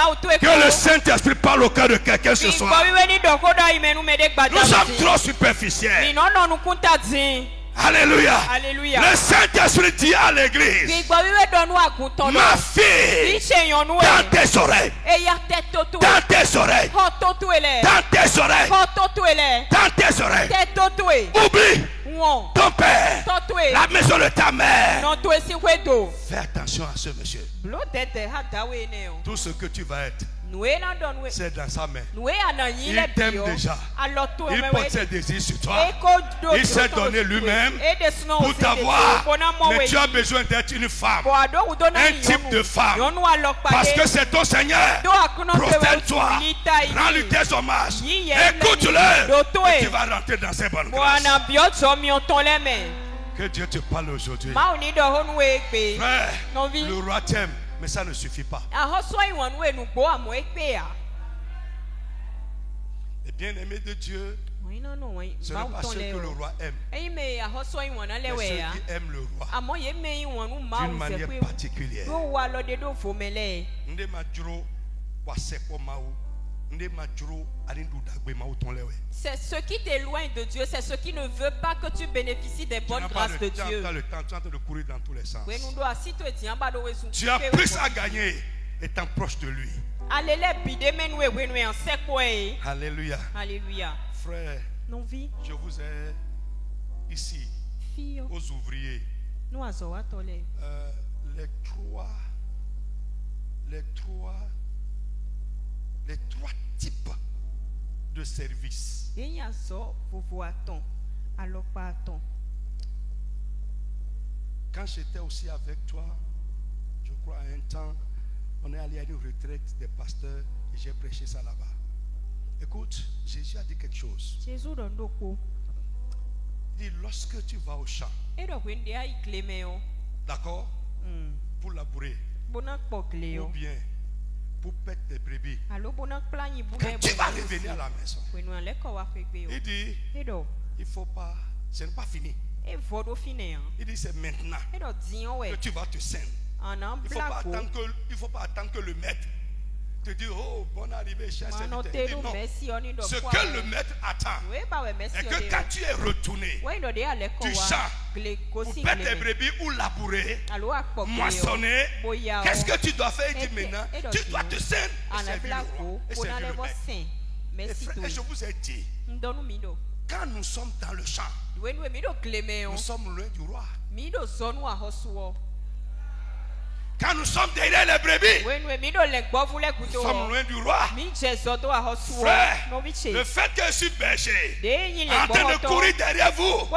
A: que le Saint-Esprit parle au cœur de quelqu'un ce soir. Nous sommes trop superficiels. Alléluia. Alléluia. Le Saint-Esprit dit à l'église, ma fille, dans tes oreilles, dans tes oreilles, dans tes oreilles, dans tes oreilles, oublie ton père, la maison de ta mère. Fais attention à ce monsieur. Tout ce que tu vas être, c'est dans sa main. Il t'aime déjà. Il porte ses désirs sur toi. Il s'est donné lui-même pour t'avoir. Mais tu as besoin d'être une femme, un type de femme, parce que c'est ton Seigneur. Prosterne-toi, rends-lui tes hommages, écoute-le, et tu vas rentrer dans ses bonnes grâces. Que Dieu te parle aujourd'hui. Frère, le roi t'aime, mais ça ne suffit pas. Les bien-aimés de Dieu, ce n'est pas ceux que le roi aime, mais ceux qui aiment le roi d'une manière particulière.
D: C'est ce qui t'éloigne de Dieu, c'est ce qui ne veut pas que tu bénéficies des bonnes grâces de Dieu.
A: Tu as le temps, tu es en train de courir dans tous les sens. Tu as plus à gagner étant proche de lui. Alléluia. Alléluia. Frère, je vous ai ici aux ouvriers les trois types de services. Quand j'étais aussi avec toi, je crois à un temps, on est allé à une retraite des pasteurs et j'ai prêché ça là-bas. Écoute, Jésus a dit quelque chose. Il dit, lorsque tu vas au champ, d'accord, pour labourer, ou bien pour pète des brebis, quand tu vas revenir à la maison, il dit, il faut pas, ce n'est pas fini. Il dit, c'est maintenant que tu vas te ceindre. Il ne faut pas attendre que le maître te dit, oh, bonne arrivée, cher serviteur. Il dit non. Ce que le maître attend, est que quand tu es retourné du champ pour paître tes brebis ou labourer, moissonner, qu'est-ce que tu dois faire? Il dit maintenant, tu dois te servir et servir le roi et servir le maître. Et je vous ai dit, quand nous sommes dans le champ, nous sommes loin du roi. Quand nous sommes derrière les brebis, nous sommes loin du roi. Frère, le fait que je suis berger, en train de courir derrière vous,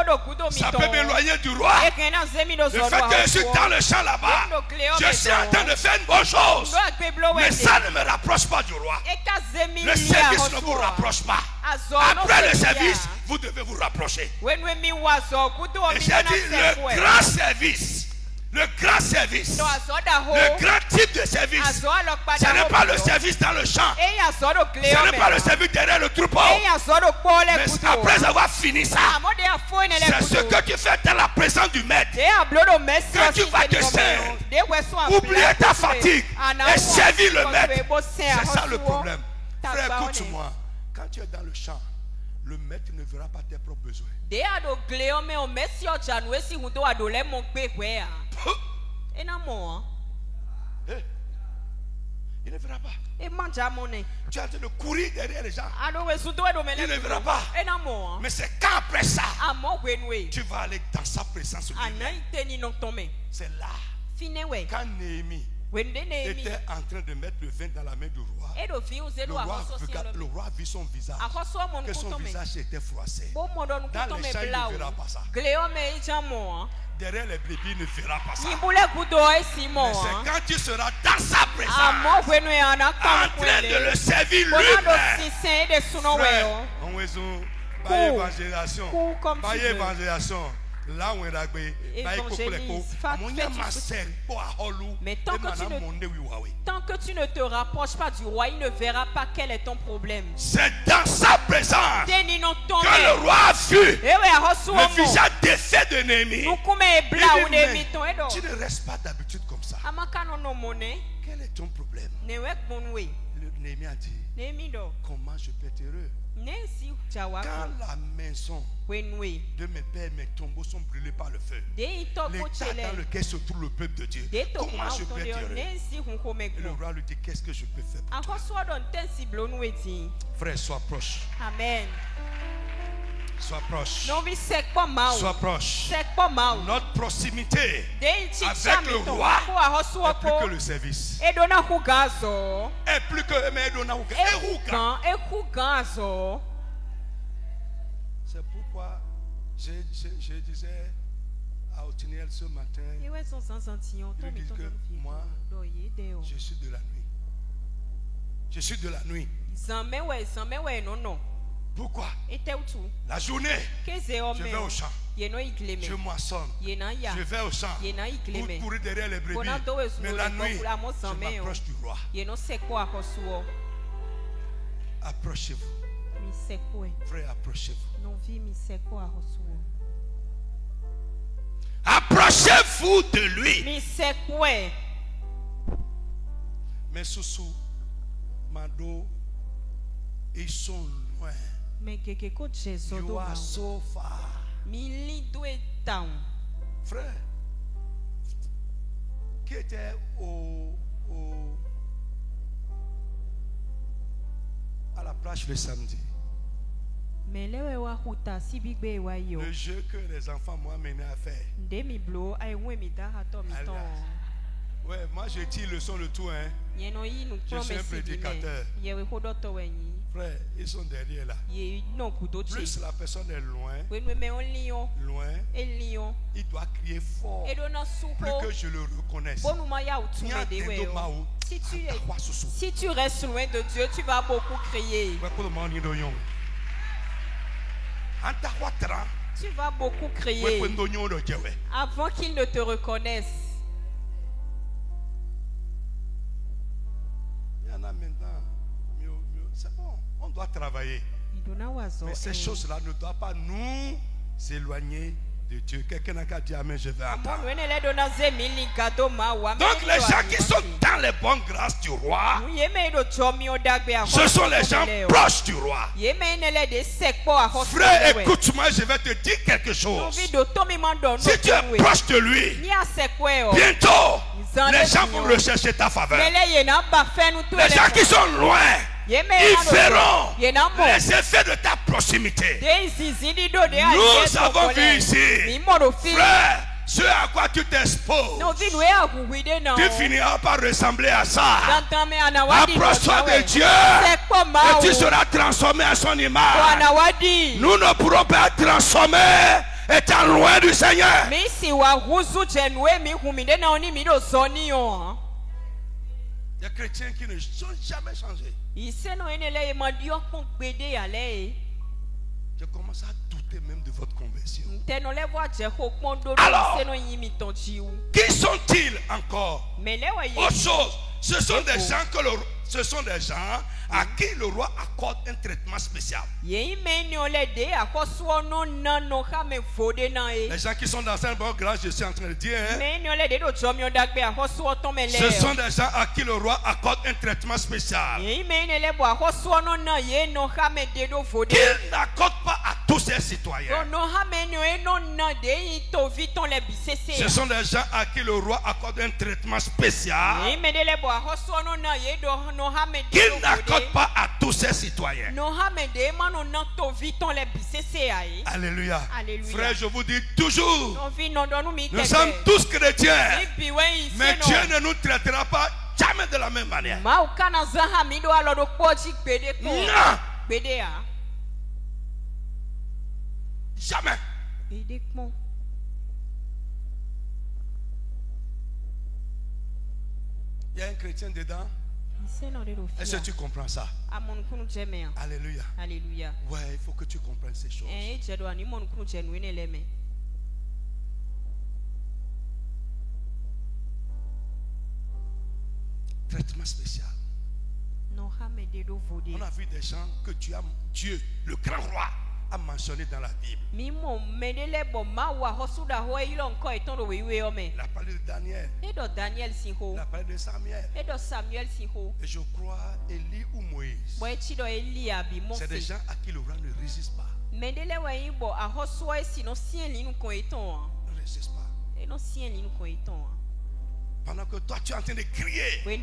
A: ça peut m'éloigner du roi. Le fait que je suis dans le champ là-bas, je suis en train de faire une bonne chose, mais ça ne me rapproche pas du roi. Le service ne vous rapproche pas. Après le service, vous devez vous rapprocher. Et j'ai dit le grand service. Le grand service, le grand type de service, ce n'est pas le service dans le champ, ce n'est pas le service derrière le troupeau, mais après avoir fini ça, c'est ce que tu fais dans la présence du maître, que tu vas te servir, oublier ta fatigue et servir le maître. C'est ça le problème. Frère, écoute-moi, quand tu es dans le champ, le maître ne verra pas tes propres besoins. Il ne verra pas. Tu es en train de courir derrière les gens. Il ne verra pas. Mais c'est quand après ça, tu vas aller dans sa présence. C'est là. Quand Néhémie était en train de mettre le vin dans la main du roi, le roi vit son visage, que son visage était froissé. Dans les champs, il ne verra pas ça. Derrière les brebis, il ne verra pas ça. Mais c'est quand tu seras dans sa présence, en train de le servir lui-même. Frère, on évangélisation. Là où
D: mais tant que tu ne te rapproches pas du roi, il ne verra pas quel est ton problème.
A: C'est dans sa présence que le roi a vu le visage défait de Néhémie. Tu ne restes pas d'habitude comme ça. Quel est ton problème? Néhémie a dit, comment je peux être heureux? Quand la maison de mes pères, mes tombeaux sont brûlés par le feu, l'état dans lequel se trouve le peuple de Dieu, comment je peux être heureux? Et le roi lui dit, qu'est-ce que je peux faire pour toi? Frère, sois proche.
D: Amen.
A: Sois proche.
D: Sois
A: proche. Notre proximité avec le roi est plus que le service. Et plus que c'est pourquoi je disais à Otiniel ce matin, il dit que moi, je suis de la nuit. Je suis de la nuit. Pourquoi? La journée, je vais au champ, je moissonne, je vais au champ pour courir derrière les brebis. Mais la nuit, je m'approche du roi. Approchez-vous. Frère, approchez-vous. Approchez-vous de lui. Mais Soussou, Mado, ils sont loin. You are so far. Frère, qui était à la plage le samedi? Le jeu que les enfants m'ont amené à faire. Ouais, moi je tire le son de tout, hein. Je suis un prédicateur. Frère, ils sont derrière là. Plus la personne est loin, il doit crier fort. Plus que je le reconnaisse.
D: Si tu restes loin de Dieu, tu vas beaucoup crier. Tu vas beaucoup crier avant qu'il ne te reconnaisse.
A: Il y en a maintenant. C'est bon, on doit travailler. Mais ces choses-là ne doivent pas nous éloigner de Dieu. Quelqu'un n'a qu'à dire amen, je vais attendre. Donc les gens qui sont dans les bonnes grâces du roi, ce sont les gens proches du roi. Frère, écoute-moi, je vais te dire quelque chose. Si tu es proche de lui, bientôt, les gens vont rechercher ta faveur. Les gens qui sont loin, ils verront les effets de ta proximité. Nous avons vu ici, frère, ce à quoi tu t'exposes, tu finiras par ressembler à ça. Approche-toi de Dieu et tu seras transformé à son image. Nous ne pourrons pas être transformés étant loin du Seigneur. Des chrétiens qui ne sont jamais changés. Je commence à douter même de votre conversion. Alors, qui sont-ils encore? Autre chose, ce sont des gens à qui le roi accorde un traitement spécial. Les gens qui sont dans cette bonne grâce, je suis en train de dire, ce sont des gens à qui le roi accorde un traitement spécial. Qu'il n'accorde pas à tous ses citoyens. Ce sont des gens à qui le roi accorde un traitement spécial. Qu'il n'accorde pas à tous ses citoyens. Alléluia. Frère, je vous dis toujours, nous sommes tous chrétiens, mais Dieu ne nous traitera pas jamais de la même manière. Non. Jamais. Il y a un chrétien dedans. Est-ce que tu comprends ça? Alléluia.
D: Alléluia.
A: Ouais, il faut que tu comprennes ces choses. Traitement spécial. On a vu des gens que Dieu, le grand roi, a mentionné dans la Bible. Il a parlé de Daniel. Il a parlé de Samuel. Et je crois Élie ou Moïse. C'est des gens à qui le roi ne résiste pas. Ne résiste pas. Pendant que toi tu es en train de crier, et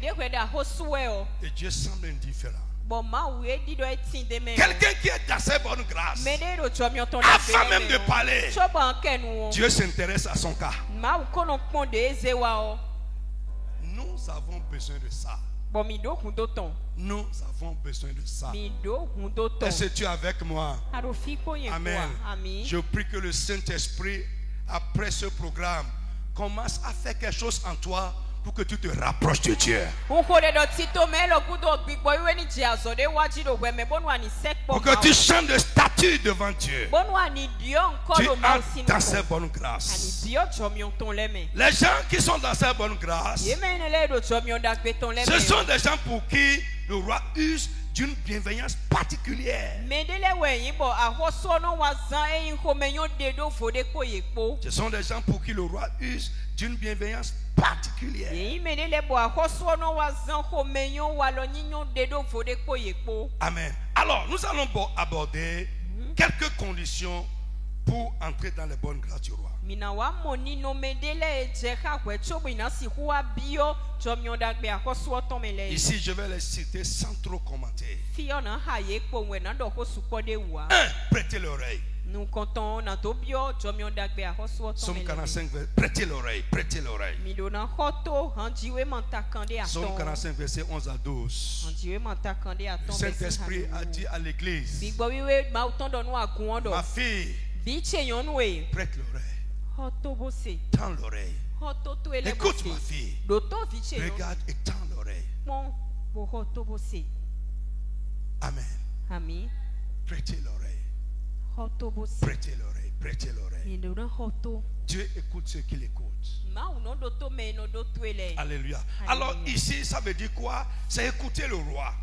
A: Dieu semble indifférent. Quelqu'un qui est dans ses bonnes grâces, avant même de parler, Dieu s'intéresse à son cas. Nous avons besoin de ça. Nous avons besoin de ça. Est-ce que tu es avec moi? Amen. Je prie que le Saint-Esprit, après ce programme, commence à faire quelque chose en toi pour que tu te rapproches de Dieu. Pour que tu changes de statut devant Dieu. Tu entres dans ces bonnes grâces. Les gens qui sont dans ces bonnes grâces, ce sont des gens pour qui le roi use d'une bienveillance particulière. Ce sont des gens pour qui le roi use d'une bienveillance particulière. Amen. Alors, nous allons aborder quelques conditions pour entrer dans les bonnes grâces du roi. Ici, je vais les citer sans trop commenter. 1. Prêtez l'oreille.
D: Nous comptons dans Tobio,
A: Somme 45, prêtez l'oreille, prêtez l'oreille. Somme 45, verset 11 à 12. Le Saint-Esprit a dit à l'église, ma fille, prête l'oreille. Tends l'oreille. Écoute ma fille. Regarde et tends l'oreille. Amen. Prêtez l'oreille. Prêtez l'oreille, prêtez l'oreille. Dieu écoute ceux qui l'écoutent. Alléluia. Alors ici, ça veut dire quoi? C'est écouter le roi.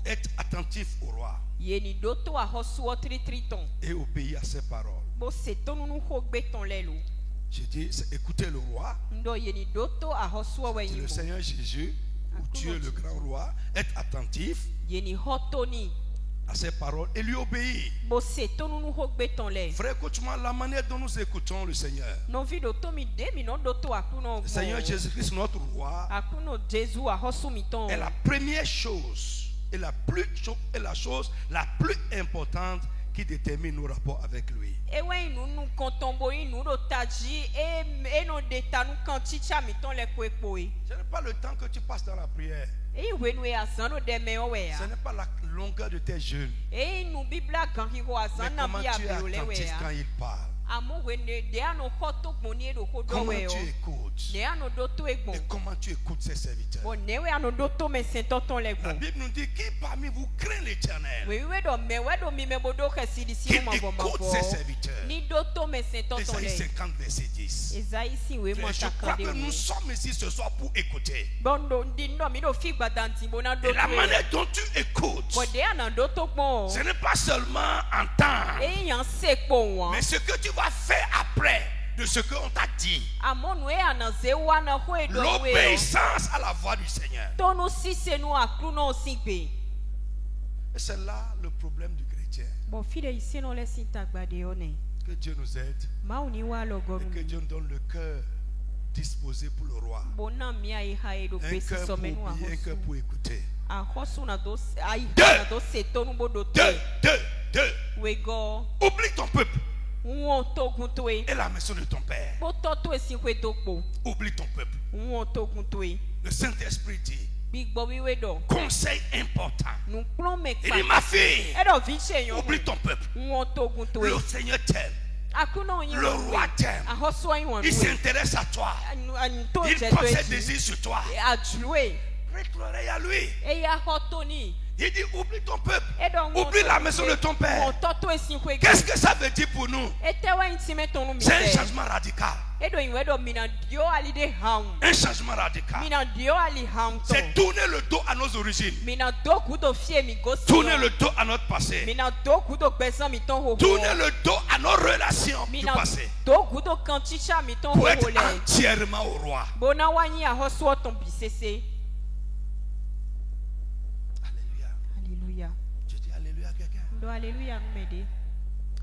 A: Être attentif au roi. Et obéir à ses paroles. Je dis, c'est écouter le roi. Le Seigneur Jésus, ou Dieu le grand roi, être attentif à ses paroles et lui obéir. Frère, écoute-moi, la manière dont nous écoutons le Seigneur. Le Seigneur Jésus-Christ, notre roi, est la première chose et la chose la plus importante qui détermine nos rapports avec lui. Ce n'est pas le temps que tu passes dans la prière. Ce n'est pas la longueur de tes jeûnes. Mais comment tu es attentif quand il parle. Comment tu écoutes et comment tu écoutes ses serviteurs. La Bible nous dit qui parmi vous craint l'Éternel, qui écoute ses serviteurs. Ésaïe 50 verset 10. Je crois que nous sommes ici ce soir pour écouter. Et la manière dont tu écoutes, ce n'est pas seulement entendre, mais ce que tu vas faire après de ce qu'on t'a dit. L'obéissance à la voix du Seigneur. Et c'est là le problème du chrétien. Que Dieu nous aide et que Dieu nous donne le cœur disposé pour le roi. Un cœur pour oublier, un cœur pour écouter. Deux. Oublie ton peuple et la maison de ton père. Oublie ton peuple. Le Saint-Esprit dit conseil important. Il dit ma fille, oublie ton peuple. Le Seigneur t'aime. Le roi t'aime. Il s'intéresse à toi. Il pose ses désirs sur toi. Prête l'oreille à lui. Il dit oublie ton peuple. Oublie la maison de ton père. Qu'est-ce que ça veut dire pour nous? C'est un changement radical. Un changement radical. C'est tourner le dos à nos origines. Tourner le dos à notre passé. Tourner le dos à nos relations du passé. Pour être entièrement au roi. Je dis alléluia à quelqu'un.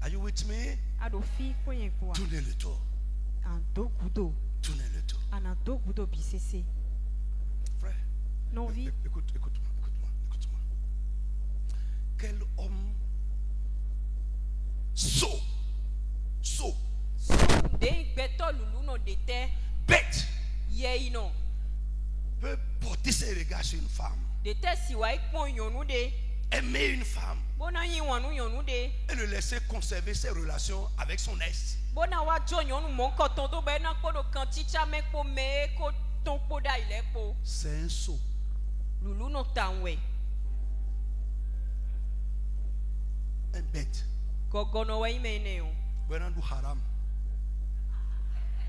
A: Are you with me? Tournez le dos. Tournez le dos. Frère, écoute-moi. Quel homme sot, bête, peut porter ses regards sur une femme, aimer une femme et le laisser conserver ses relations avec son ex. C'est un sot. Un bête. Haram.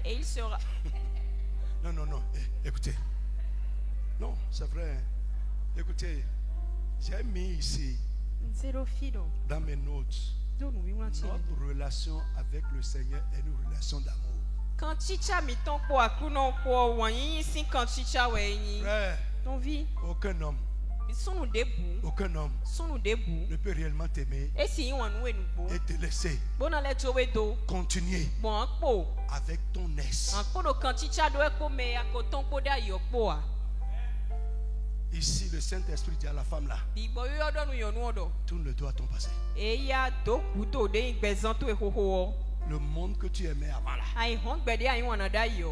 C: Et il sera.
A: Non. Écoutez. Non, c'est vrai. Écoutez, j'ai mis ici dans mes notes notre relation avec le Seigneur est une relation d'amour. Frère, aucun homme ne peut réellement t'aimer et te laisser continuer avec ton ex. Ici, le Saint-Esprit dit à la femme là, tourne le dos à ton passé. Le monde que tu aimais avant là,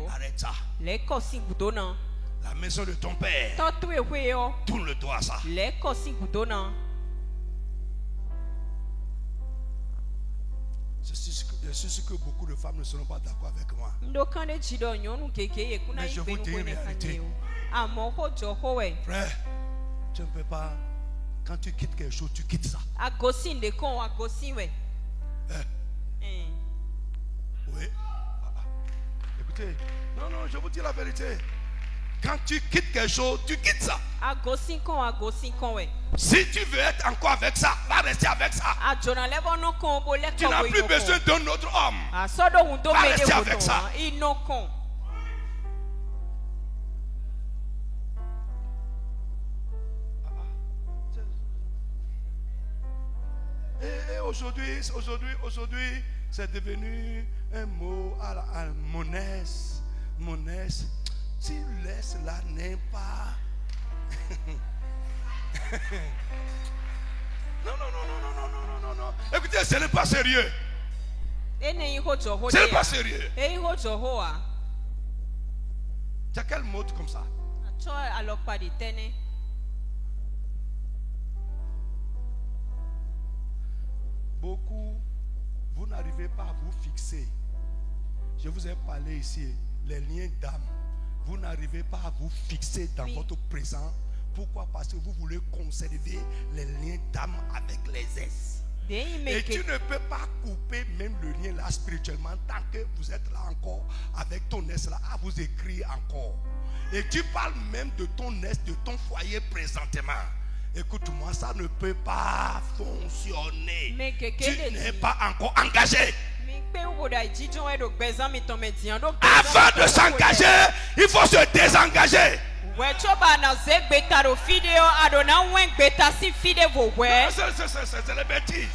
A: arrête ça. La maison de ton père, tourne le dos à ça. Je suis sûr que beaucoup de femmes ne seront pas d'accord avec moi. Mais je vous dis une réalité. Frère, tu ne peux pas. Quand tu quittes quelque chose, tu quittes ça. vérité. Non, je vous dis la vérité. Quand tu quittes quelque chose, tu quittes ça. Si tu veux être encore avec ça, va rester avec ça. Tu n'as plus besoin d'un autre homme. Va rester avec ça. Et aujourd'hui, c'est devenu un mot à la monnaise. Monnaise. Tu laisses la n'est pas. Non. Écoutez, ce n'est pas sérieux. Ce n'est pas sérieux. Tu as quel mot comme ça? Beaucoup, vous n'arrivez pas à vous fixer. Je vous ai parlé ici, les liens d'âme. Vous n'arrivez pas à vous fixer dans votre présent. Pourquoi? Parce que vous voulez conserver les liens d'âme avec les ex. Et tu ne peux pas couper même le lien là spirituellement tant que vous êtes là encore avec ton ex là à vous écrire encore. Et tu parles même de ton ex, de ton foyer présentement. Écoute-moi, ça ne peut pas fonctionner. Tu n'es pas encore engagé. Avant de s'engager, il faut se désengager. C'est la bêtise.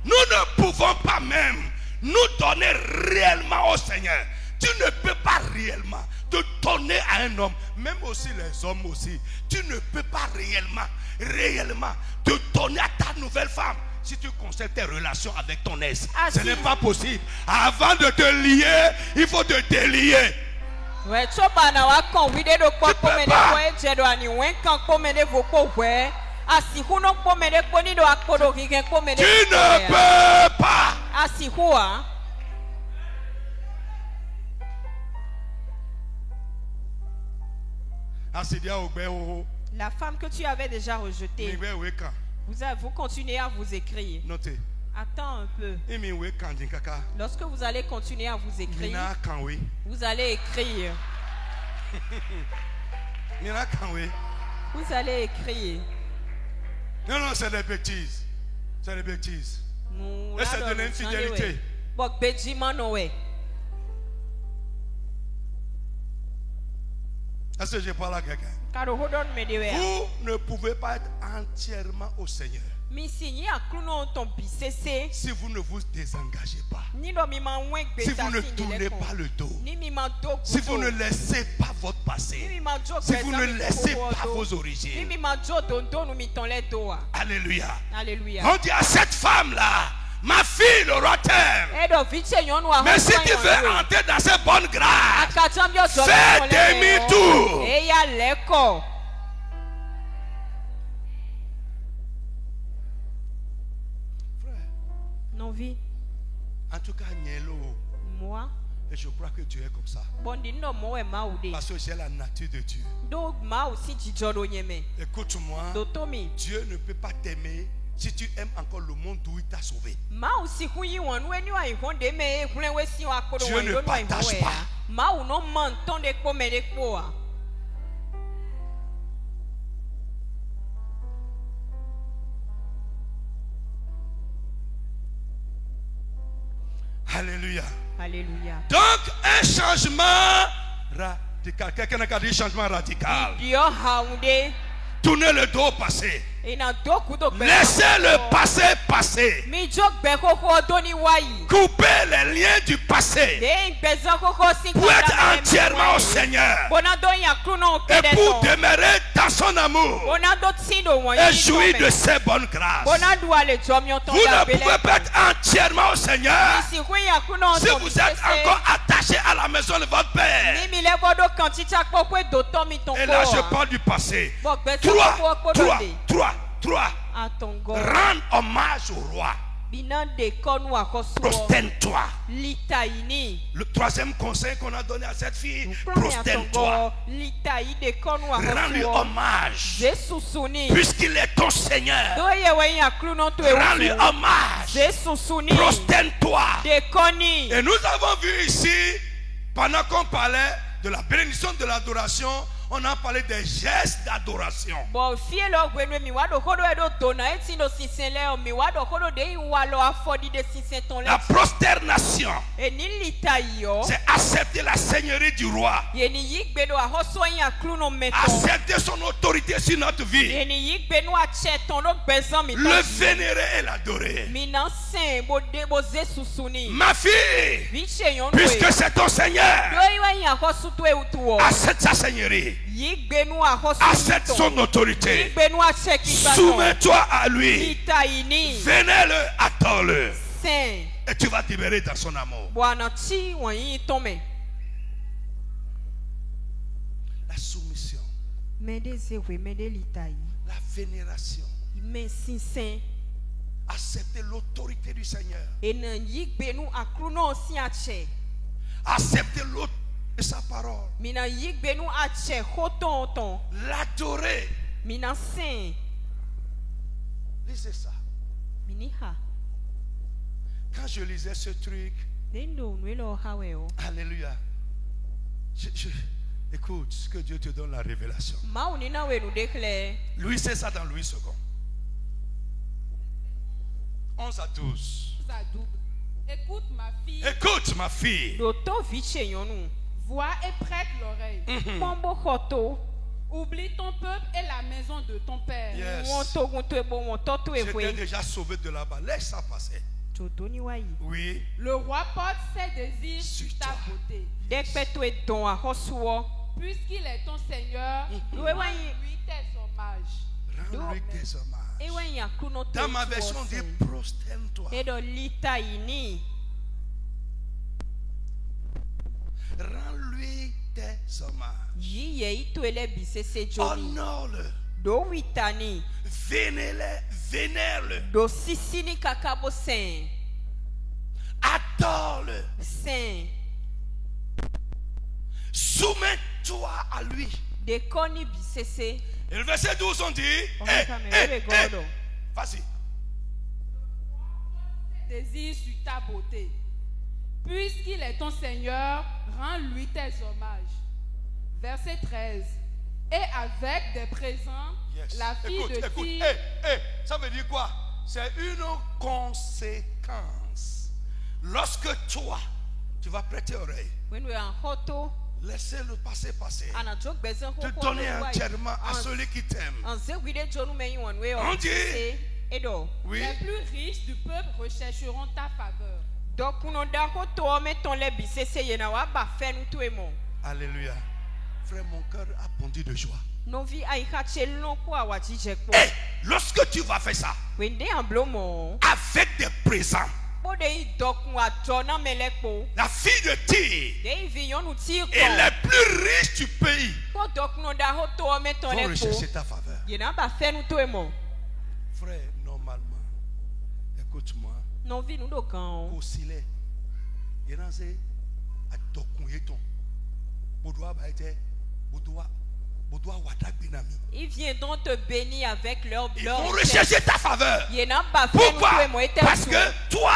A: Nous ne pouvons pas même nous donner réellement au Seigneur. Tu ne peux pas réellement te donner à un homme, même aussi les hommes aussi. Tu ne peux pas réellement te donner à ta nouvelle femme. Si tu conserves tes relations avec ton ex, ce n'est pas possible. Avant de te lier, il faut te délier. Tu ne peux pas.
C: La femme que tu avais déjà rejetée, vous continuez à vous écrire.
A: Notez.
C: Attends un peu. Lorsque vous allez continuer à vous écrire, vous allez écrire. Vous allez écrire.
A: Non, c'est des bêtises. C'est des bêtises. Et c'est de l'infidélité. Est-ce que je parle à quelqu'un? Vous ne pouvez pas être entièrement au Seigneur si vous ne vous désengagez pas, si vous ne tournez pas le dos, si vous ne laissez pas votre passé, si vous ne laissez pas vos origines. Alléluia. On dit à cette femme-là, ma fille, le roi t'aime. Mais si tu veux entrer dans ces bonnes grâces, fais demi-tour.
C: Vie.
A: En tout cas,
C: moi,
A: et je crois que Dieu est comme ça. Parce que j'ai la nature de Dieu. Écoute-moi, Dieu ne peut pas t'aimer si tu aimes encore le monde d'où il t'a sauvé. Dieu ne partage pas. Alléluia.
C: Alléluia.
A: Donc un changement radical. Quelqu'un a dit changement radical. Tournez le dos au passé. Laissez le passé passer. Coupez les liens du passé pour être entièrement au Seigneur et pour demeurer dans son amour et jouir de ses bonnes grâces. Vous ne pouvez pas être entièrement au Seigneur si vous êtes encore attaché à la maison de votre Père. Et là je parle du passé. 3. Rends hommage au roi. Prosterne-toi. Le troisième conseil qu'on a donné à cette fille, prosterne-toi. Rends-lui hommage. Puisqu'il est ton Seigneur. Rends-lui hommage. Prosterne-toi. Et nous avons vu ici, pendant qu'on parlait de la bénédiction de l'adoration, on a parlé des gestes d'adoration. La prosternation, c'est accepter la seigneurie du roi. Accepter son autorité sur notre vie. Le vénérer et l'adorer. Ma fille, puisque c'est ton Seigneur, accepte sa seigneurie. Accepte son autorité. Soumets-toi à lui. Vénère-le, attends-le. Et tu vas te libérer dans son amour. La soumission. La vénération. Accepter l'autorité du Seigneur. Accepter l'autorité de sa parole. L'adorer. Lisez ça. Quand je lisais ce truc, alléluia. Écoute, que Dieu te donne la révélation. Louis, c'est ça dans Louis II. 11 à 12.
C: Écoute ma fille.
A: Écoute ma fille.
C: Vois et prête l'oreille. Oublie ton peuple et la maison de ton père.
A: Yes. J'étais déjà sauvé de là-bas. Laisse ça passer. Oui.
C: Le roi porte ses désirs sur ta beauté. Puisqu'il est ton Seigneur, rends-lui tes hommages.
A: Rends-lui tes hommages. Dans ma version, on dit prosterne-toi. Rends-lui tes hommages. Honore-le. Vénère-le. Adore-le. Soumets-toi à lui. Et le verset 12 on dit vas-y.
C: Désir sur ta beauté. Puisqu'il est ton Seigneur, rends-lui tes hommages. Verset 13. Et avec des présents, la fille de Tyr.
A: Ça veut dire quoi? C'est une conséquence. Lorsque toi, tu vas prêter oreille, laissez le passé passer. Te donner entièrement à celui qui t'aime. On dit, oui.
C: Les plus riches du peuple rechercheront ta faveur.
A: Alléluia. Frère, mon cœur a bondi de joie. Lorsque tu vas faire ça, avec des présents, la fille de Tyr et les plus riches du pays vont rechercher ta faveur. Frère, normalement, écoute-moi,
D: ils viendront te bénir avec leur
A: Ils vont rechercher ta faveur. Pourquoi? Parce que toi,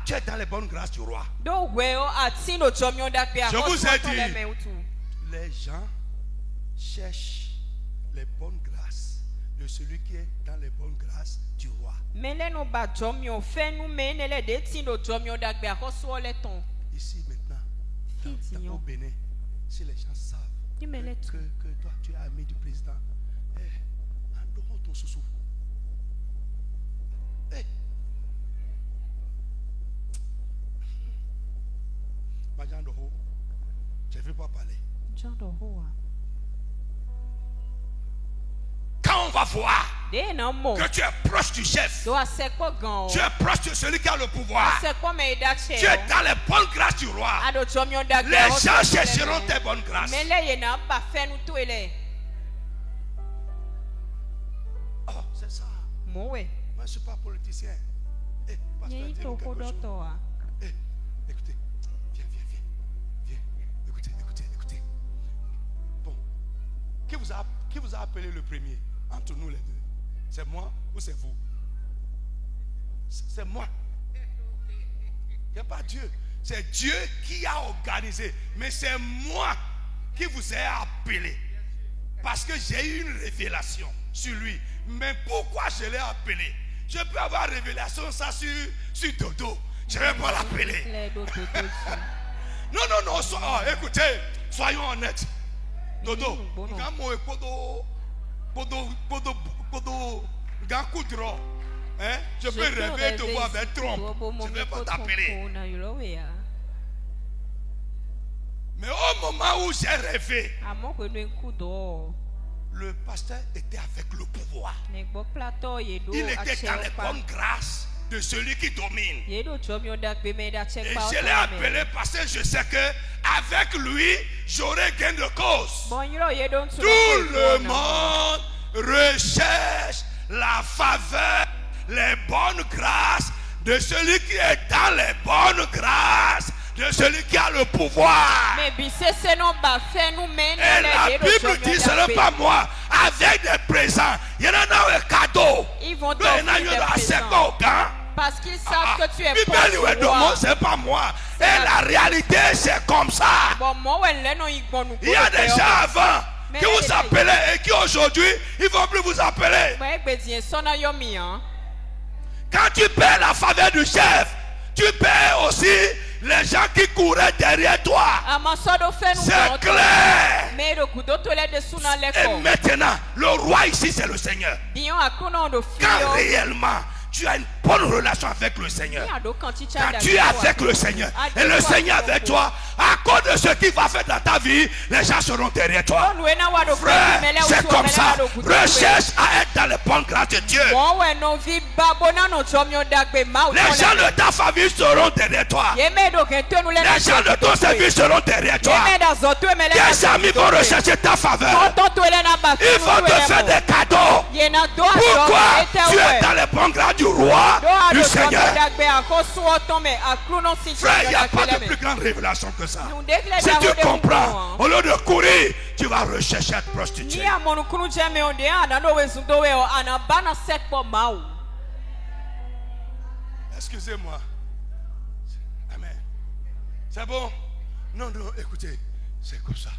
A: tu es dans les bonnes grâces du roi. Je vous ai dit, les gens cherchent les bonnes grâces de celui qui est dans les bonnes grâces du roi. Ici maintenant, au Bénin, si les gens savent que toi tu es ami du président, adorons ton sous-sous. Je ne veux pas parler. Quand on va voir que tu es proche du chef, tu es proche de celui qui a le pouvoir, tu es dans les bonnes grâces du roi, les gens chercheront tes bonnes grâces. Oh, c'est ça. Moi, je ne suis pas politicien. Pasteur, dis-nous quelque chose. Écoutez, viens. Écoutez. Bon, qui vous a appelé le premier entre nous les deux? C'est moi ou c'est vous? C'est moi. Il n'y a pas Dieu. C'est Dieu qui a organisé. Mais c'est moi qui vous ai appelé. Parce que j'ai eu une révélation sur lui. Mais pourquoi je l'ai appelé? Je peux avoir révélation ça sur Dodo. Je ne vais pas l'appeler. Non. Écoutez, soyons honnêtes. Dodo, je peux rêver de voir avec trompe. Je ne vais pas t'appeler. Mais au moment où j'ai rêvé, le pasteur était avec le pouvoir. Il était dans les bonnes grâces de celui qui domine. Et je l'ai appelé parce que je sais que avec lui, j'aurai gain de cause. Tout le monde recherche la faveur, les bonnes grâces de celui qui est dans les bonnes grâces, de celui qui a le pouvoir. Et la Bible dit, ce n'est pas moi, avec des présents. Il y en a un cadeau. Ils vont t'offrir des présents. Parce qu'ils savent que tu es pauvre. C'est pas moi. Et la réalité, c'est comme ça. Il y a des gens avant qui vous appelaient et qui aujourd'hui, ils ne vont plus vous appeler. Quand tu paies la faveur du chef, tu paies aussi les gens qui couraient derrière toi. C'est clair. Et maintenant, le roi ici, c'est le Seigneur. Quand réellement tu as une bonne relation avec le Seigneur, quand tu es avec le Seigneur et le Seigneur avec toi, à cause de ce qu'il va faire dans ta vie, les gens seront derrière toi. Frère, c'est comme ça. Recherche à être dans les bonnes grâces de Dieu. Les gens de ta famille seront derrière toi. Les gens de ton service seront derrière toi. Tes amis vont rechercher ta faveur. Ils vont te faire des cadeaux. Pourquoi? Tu es dans les bonnes grâces du roi, du Seigneur. Frère, il n'y a pas de plus grande révélation que ça. Si tu comprends, au lieu de courir, tu vas rechercher à te prostituer. Excusez-moi. Amen. C'est bon? Non, écoutez, c'est comme ça.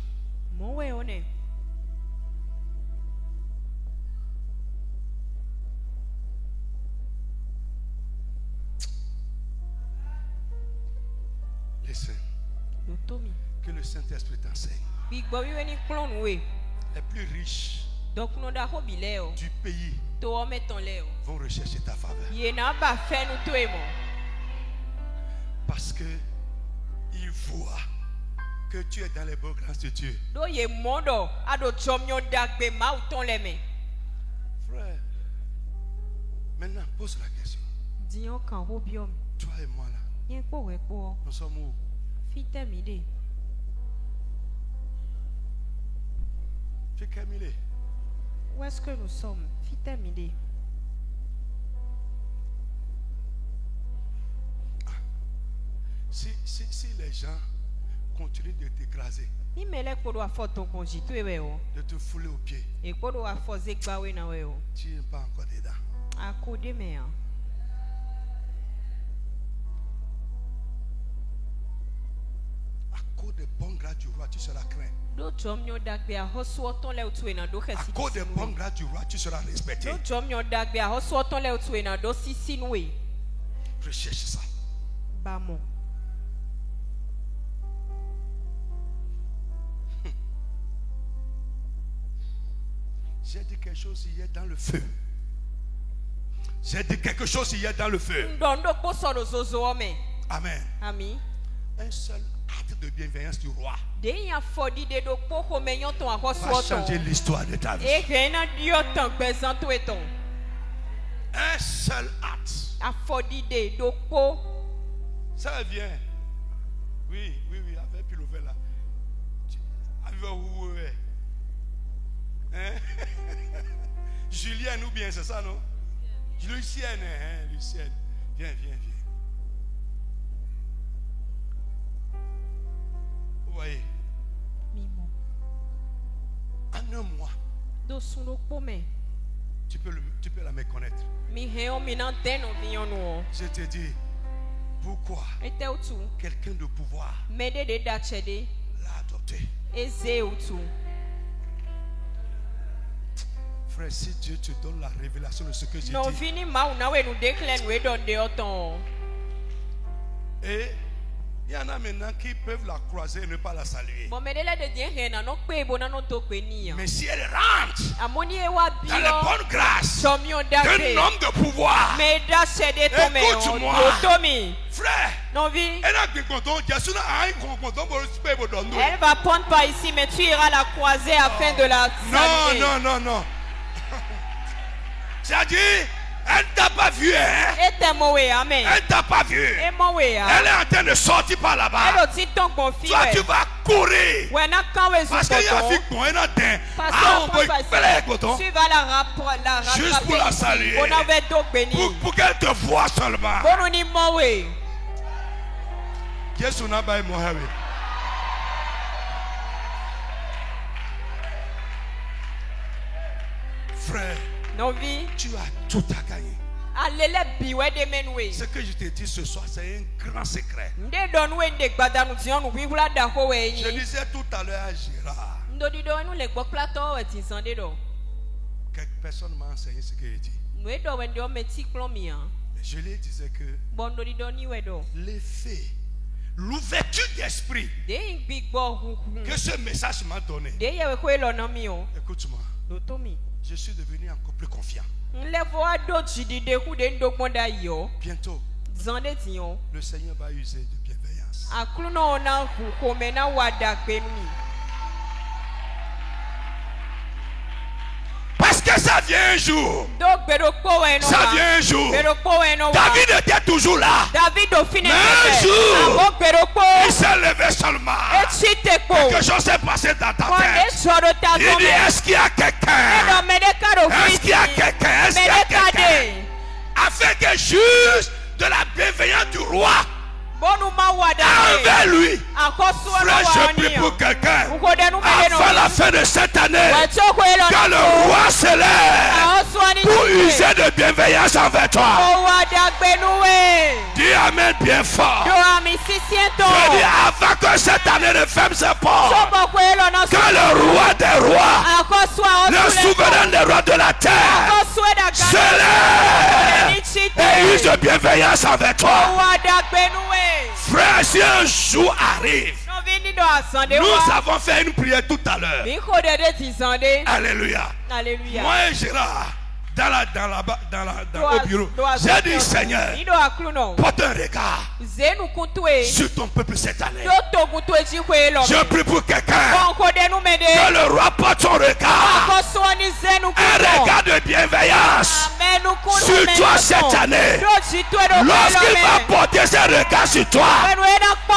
A: Listen. Que le Saint-Esprit t'enseigne. Les plus riches du pays vont rechercher ta faveur. Parce que ils voient que tu es dans les bonnes grâces de Dieu. Frère, maintenant pose la question. Toi et moi là, nous sommes où?
D: Où est-ce que nous sommes?
A: Si les gens continuent de t'écraser, de te fouler aux pieds, tu n'es pas encore dedans. À cause des bonnes grâces du roi, tu seras craint. À cause des bonnes grâces du roi, tu seras respecté. Recherche ça. J'ai dit quelque chose hier dans le feu. J'ai dit quelque chose hier dans le feu. Amen. Un seul acte de bienveillance du roi va changer l'histoire de ta vie. Un seul acte. Ça vient. Oui, avec Pilovel là. Hein? Julienne ou bien c'est ça, non? Lucienne, hein? Lucienne. Viens. Vous voyez? En un mois, tu peux la méconnaître. Je te dis, Pourquoi quelqu'un de pouvoir l'a adopté? Frère, si Dieu te donne la révélation de ce que j'ai dit, et il y en a maintenant qui peuvent la croiser et ne pas la saluer. Mais si elle rentre dans les bonnes grâces d'un homme de pouvoir, écoute-moi, frère,
D: elle va prendre par ici, mais tu iras la croiser afin de la saluer.
A: Non. C'est-à-dire, elle t'a pas vu, hein? Elle t'a pas vu. Elle est en train de sortir par là-bas. Toi, tu vas courir. Parce qu'il y a un fille bon, elle a un
D: tu vas la
A: juste pour la saluer. Pour qu'elle te voie seulement. Qu'est-ce qu'on a baillé, Mohamed? Frère, tu as tout à gagner. Ce que je te dis ce soir, c'est un grand secret. Je disais tout à l'heure à Gérard, quelques personnes m'ont enseigné ce que j'ai dit. Mais je lui disais que l'effet, l'ouverture d'esprit que ce message m'a donné, écoute-moi, je suis devenu encore plus confiant. Bientôt, le Seigneur va user de bienveillance. Parce que ça vient un jour. Ça vient un jour. David était toujours là. Mais un jour, il s'est levé seulement. Quelque chose s'est passé dans ta tête. Il dit, est-ce qu'il y a quelqu'un? Est-ce qu'il y a quelqu'un? Est-ce qu'il y a quelqu'un? Afin que juste de la bienveillance du roi envers lui. Frère, je prie pour quelqu'un avant la fin de cette année que le roi se lève pour user de bienveillance envers toi. Dis Amen bien fort. Je dis avant que cette année ne ferme ses portes, que le roi des rois, le souverain des rois de la terre, se lève et use de bienveillance envers toi. Frère, si un jour arrive, nous avons fait une prière tout à l'heure. Alléluia. Moi et Gérard, au bureau, j'ai dit Seigneur, porte un regard sur ton peuple cette année. Je prie pour quelqu'un que le roi porte son regard, un regard de bienveillance sur toi cette année. Lorsqu'il va porter ses regards sur toi,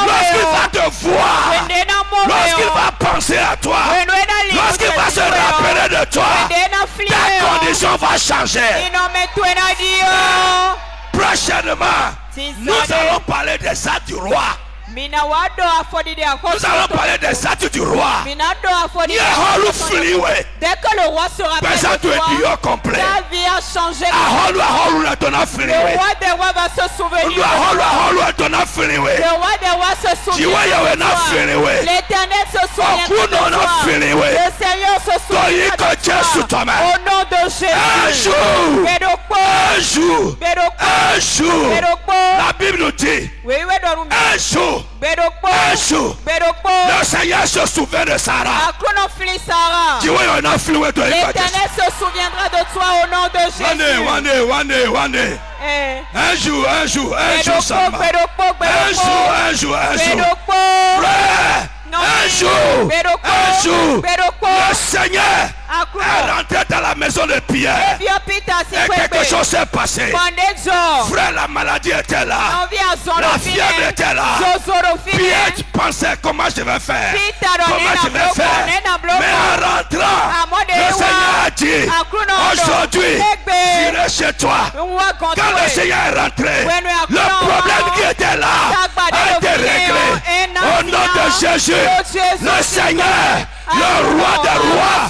A: lorsqu'il va te voir, lorsqu'il va penser à toi, lorsqu'il va se rappeler de toi, ta condition va changer. Prochainement, nous allons parler des actes du roi. Nous allons parler des actes du roi.
D: Dès que le roi sera
A: présent complet.
D: ta vie a changé. Le roi des rois va se souvenir. Le roi des rois se souviendra. L'Éternel se souviendra. Le Seigneur se souviendra de toi. Au nom de Jésus.
A: Un jour, la Bible nous dit, un jour, le Seigneur se souvient de Sarah.
D: L'Éternel se souviendra de toi au nom de Jésus.
A: One day. Un jour seulement. Un jour. Le Seigneur est rentré dans la maison de Pierre et quelque chose s'est passé. Frère, la maladie était là, la fièvre était là. Pierre pensait comment je vais faire. Mais en rentrant, le Seigneur a dit, aujourd'hui, j'irai chez toi. Quand le Seigneur est rentré, le problème qui était là a été réglé. Au nom de Jésus, le Seigneur, le roi des rois,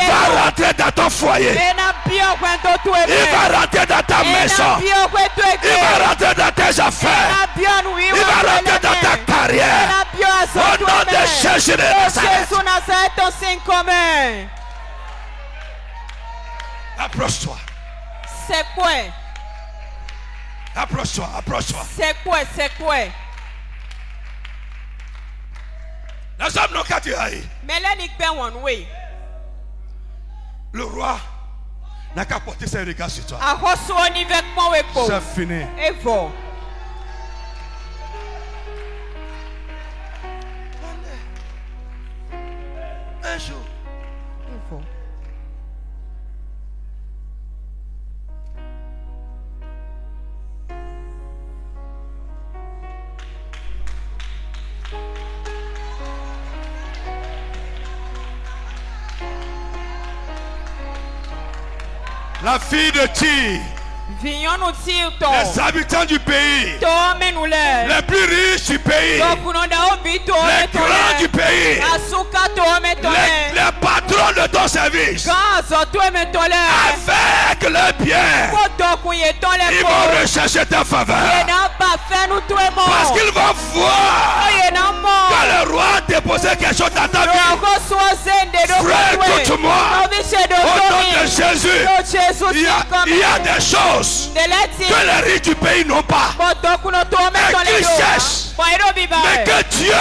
A: va rentrer dans ton foyer. Il va rentrer dans ta maison. Il va rentrer dans tes affaires.
D: Approche-toi, approche-toi.
A: C'est quoi, c'est quoi?
D: Les hommes n'ont qu'à te haïr. Le roi n'a qu'à porter ses regards sur toi. C'est fini. Un jour. La fille de Tyr, les habitants du pays, les plus riches du pays, les grands du pays, les patrons de ton service, avec leurs biens, ils vont rechercher ta faveur. Parce qu'ils vont voir que le roi a déposé quelque chose dans ta vie. Frère, écoute-moi, au nom de Jésus, il y a des choses que les riches du pays n'ont pas et qu'ils cherchent, mais que Dieu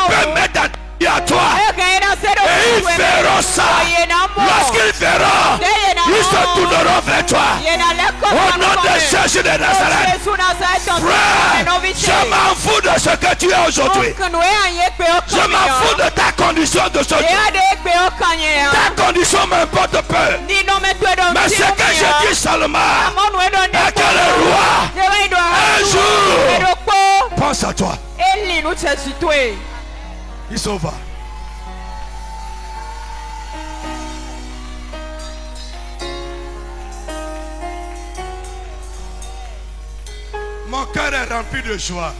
D: peut mettre à toi, et ils verront ça. Lorsqu'ils verront, ils se tourneront vers toi. Au nom de Jésus de Nazareth, frère, je m'en fous de ce que tu es aujourd'hui. Je m'en fous de ta condition d'aujourd'hui. Ta condition m'importe peu. Mais ce que je dis seulement est que le roi, un jour, pense à toi. Il s'en va. Mon cœur est rempli de joie.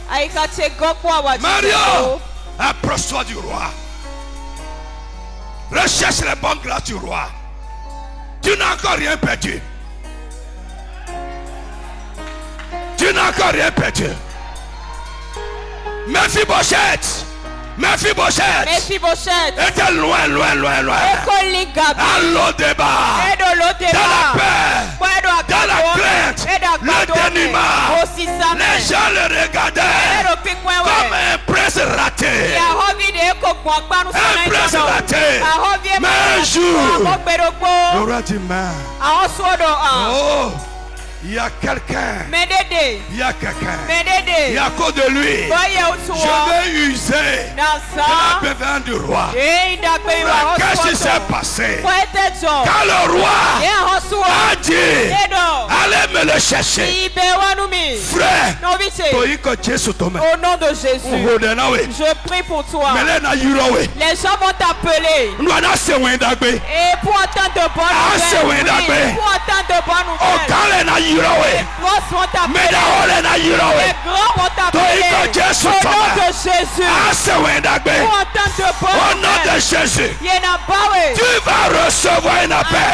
D: Mario, approche-toi du roi. Recherche les bonnes grâces du roi. Tu n'as encore rien perdu. Tu n'as encore rien perdu. Mephibosheth. Mephibosheth était loin. À l'Odéba, dans la peur, dans la crainte, le dénûment. Les gens le regardaient comme un prince raté. Un prince raté. Mais un jour, le roi dit, oh, il y a quelqu'un. Il y a quelqu'un. Et à cause de lui, je vais user de la bienveillance du roi. Qu'est-ce qui s'est passé? Quand le roi a dit, allez me le chercher. Frère,
A: au nom de Jésus, je prie pour toi. Les gens vont t'appeler. Et pour entendre de bonnes nouvelles. Pour entendre de bonnes nouvelles. Les grosses vont t'appeler. Les grands vont t'appeler. Au nom de Jésus. Pour entendre de bonnes nouvelles.
D: Au nom de Jésus. Tu vas recevoir un appel.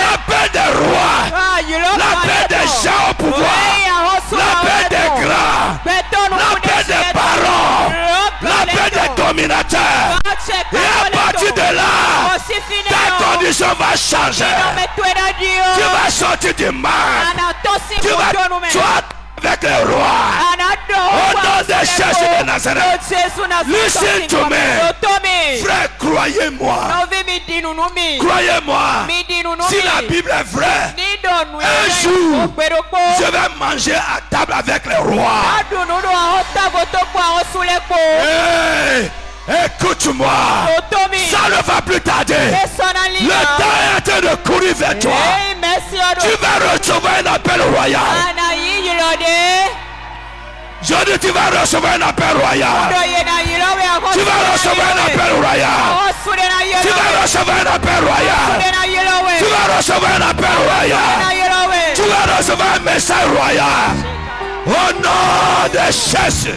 D: L'appel des rois. L'appel des gens au pouvoir. L'appel des grands. L'appel des barons. L'appel des dominateurs. Et à partir de là, ta condition va changer. Tu vas sortir du mal. Tu vas toi avec le roi. Au nom de Jésus de Nazareth. Listen to me. Frère, croyez-moi. Croyez-moi. Si la Bible est vraie, un jour, je vais manger à table avec le roi. Hey, écoute-moi. Ça ne va plus tarder. Le temps est en train de courir vers toi. Tu vas recevoir un appel royal. Je dis, tu vas recevoir un appel royal. Tu vas recevoir un appel royal. Tu vas recevoir un appel royal. Tu vas recevoir un appel royal. Tu vas recevoir un message royal. Au nom de Jésus.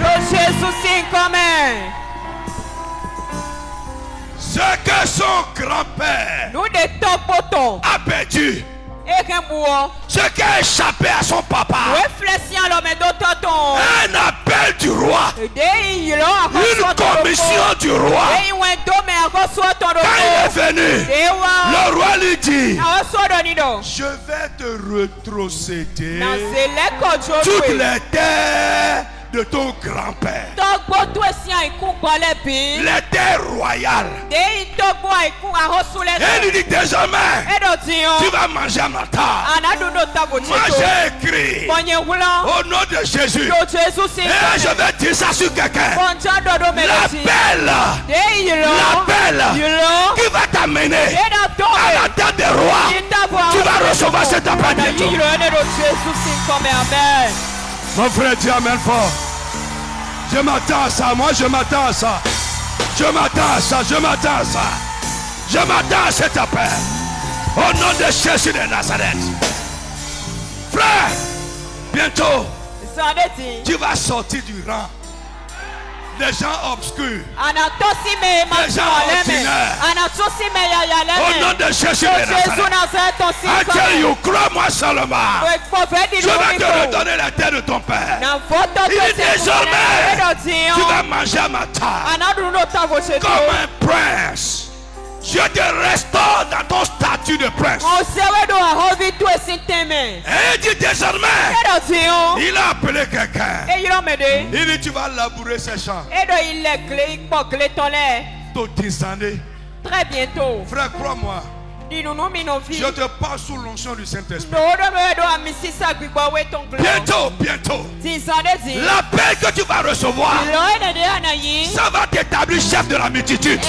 D: Ce que son grand-père a perdu, ce qui a échappé à son papa, un appel du roi, une commission du roi. Quand il est venu, le roi lui dit, je vais te
A: rétrocéder toutes les terres de ton grand-père. Les terres royales. Et il dit désormais, tu vas manger à ma table. Moi j'ai écrit au nom de Jésus. Et je vais dire ça sur quelqu'un. L'appel qui va t'amener à la table des rois. Tu vas recevoir cet appel bientôt. Mon frère, dis amen fort. Je m'attends à ça, moi je m'attends à ça. Je m'attends à ça, je m'attends à ça. Je m'attends à cet appel. Au nom de Jésus de Nazareth. Frère, bientôt, tu vas sortir du rang des gens obscurs, des gens ordinaires. Au nom de Jésus de Nazareth. Crois-moi seulement. Je vais te redonner la terre de ton père. Il dit désormais, tu vas manger à ma table comme un prince. Je te restaure dans ton statut de prince. Et il dit désormais, il a appelé quelqu'un. Il dit tu vas labourer ces champs. Très bientôt. Frère, crois-moi. Je te parle sous l'onction du Saint-Esprit. Bientôt, bientôt. L'appel que tu vas recevoir, ça va t'établir chef de la multitude.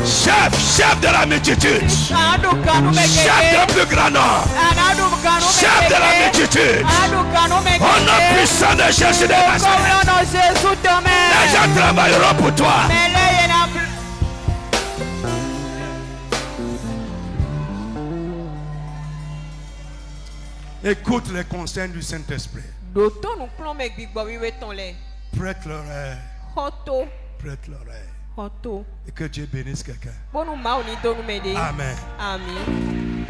A: Chef de la multitude. Chef de plus grand nombre. Chef de la multitude. Au nom puissant de Jésus de Nazareth. Les gens travailleront pour toi. Écoute les conseils du Saint-Esprit. Prête l'oreille. Prête l'oreille. Et que Dieu bénisse quelqu'un. Amen.
F: Amen.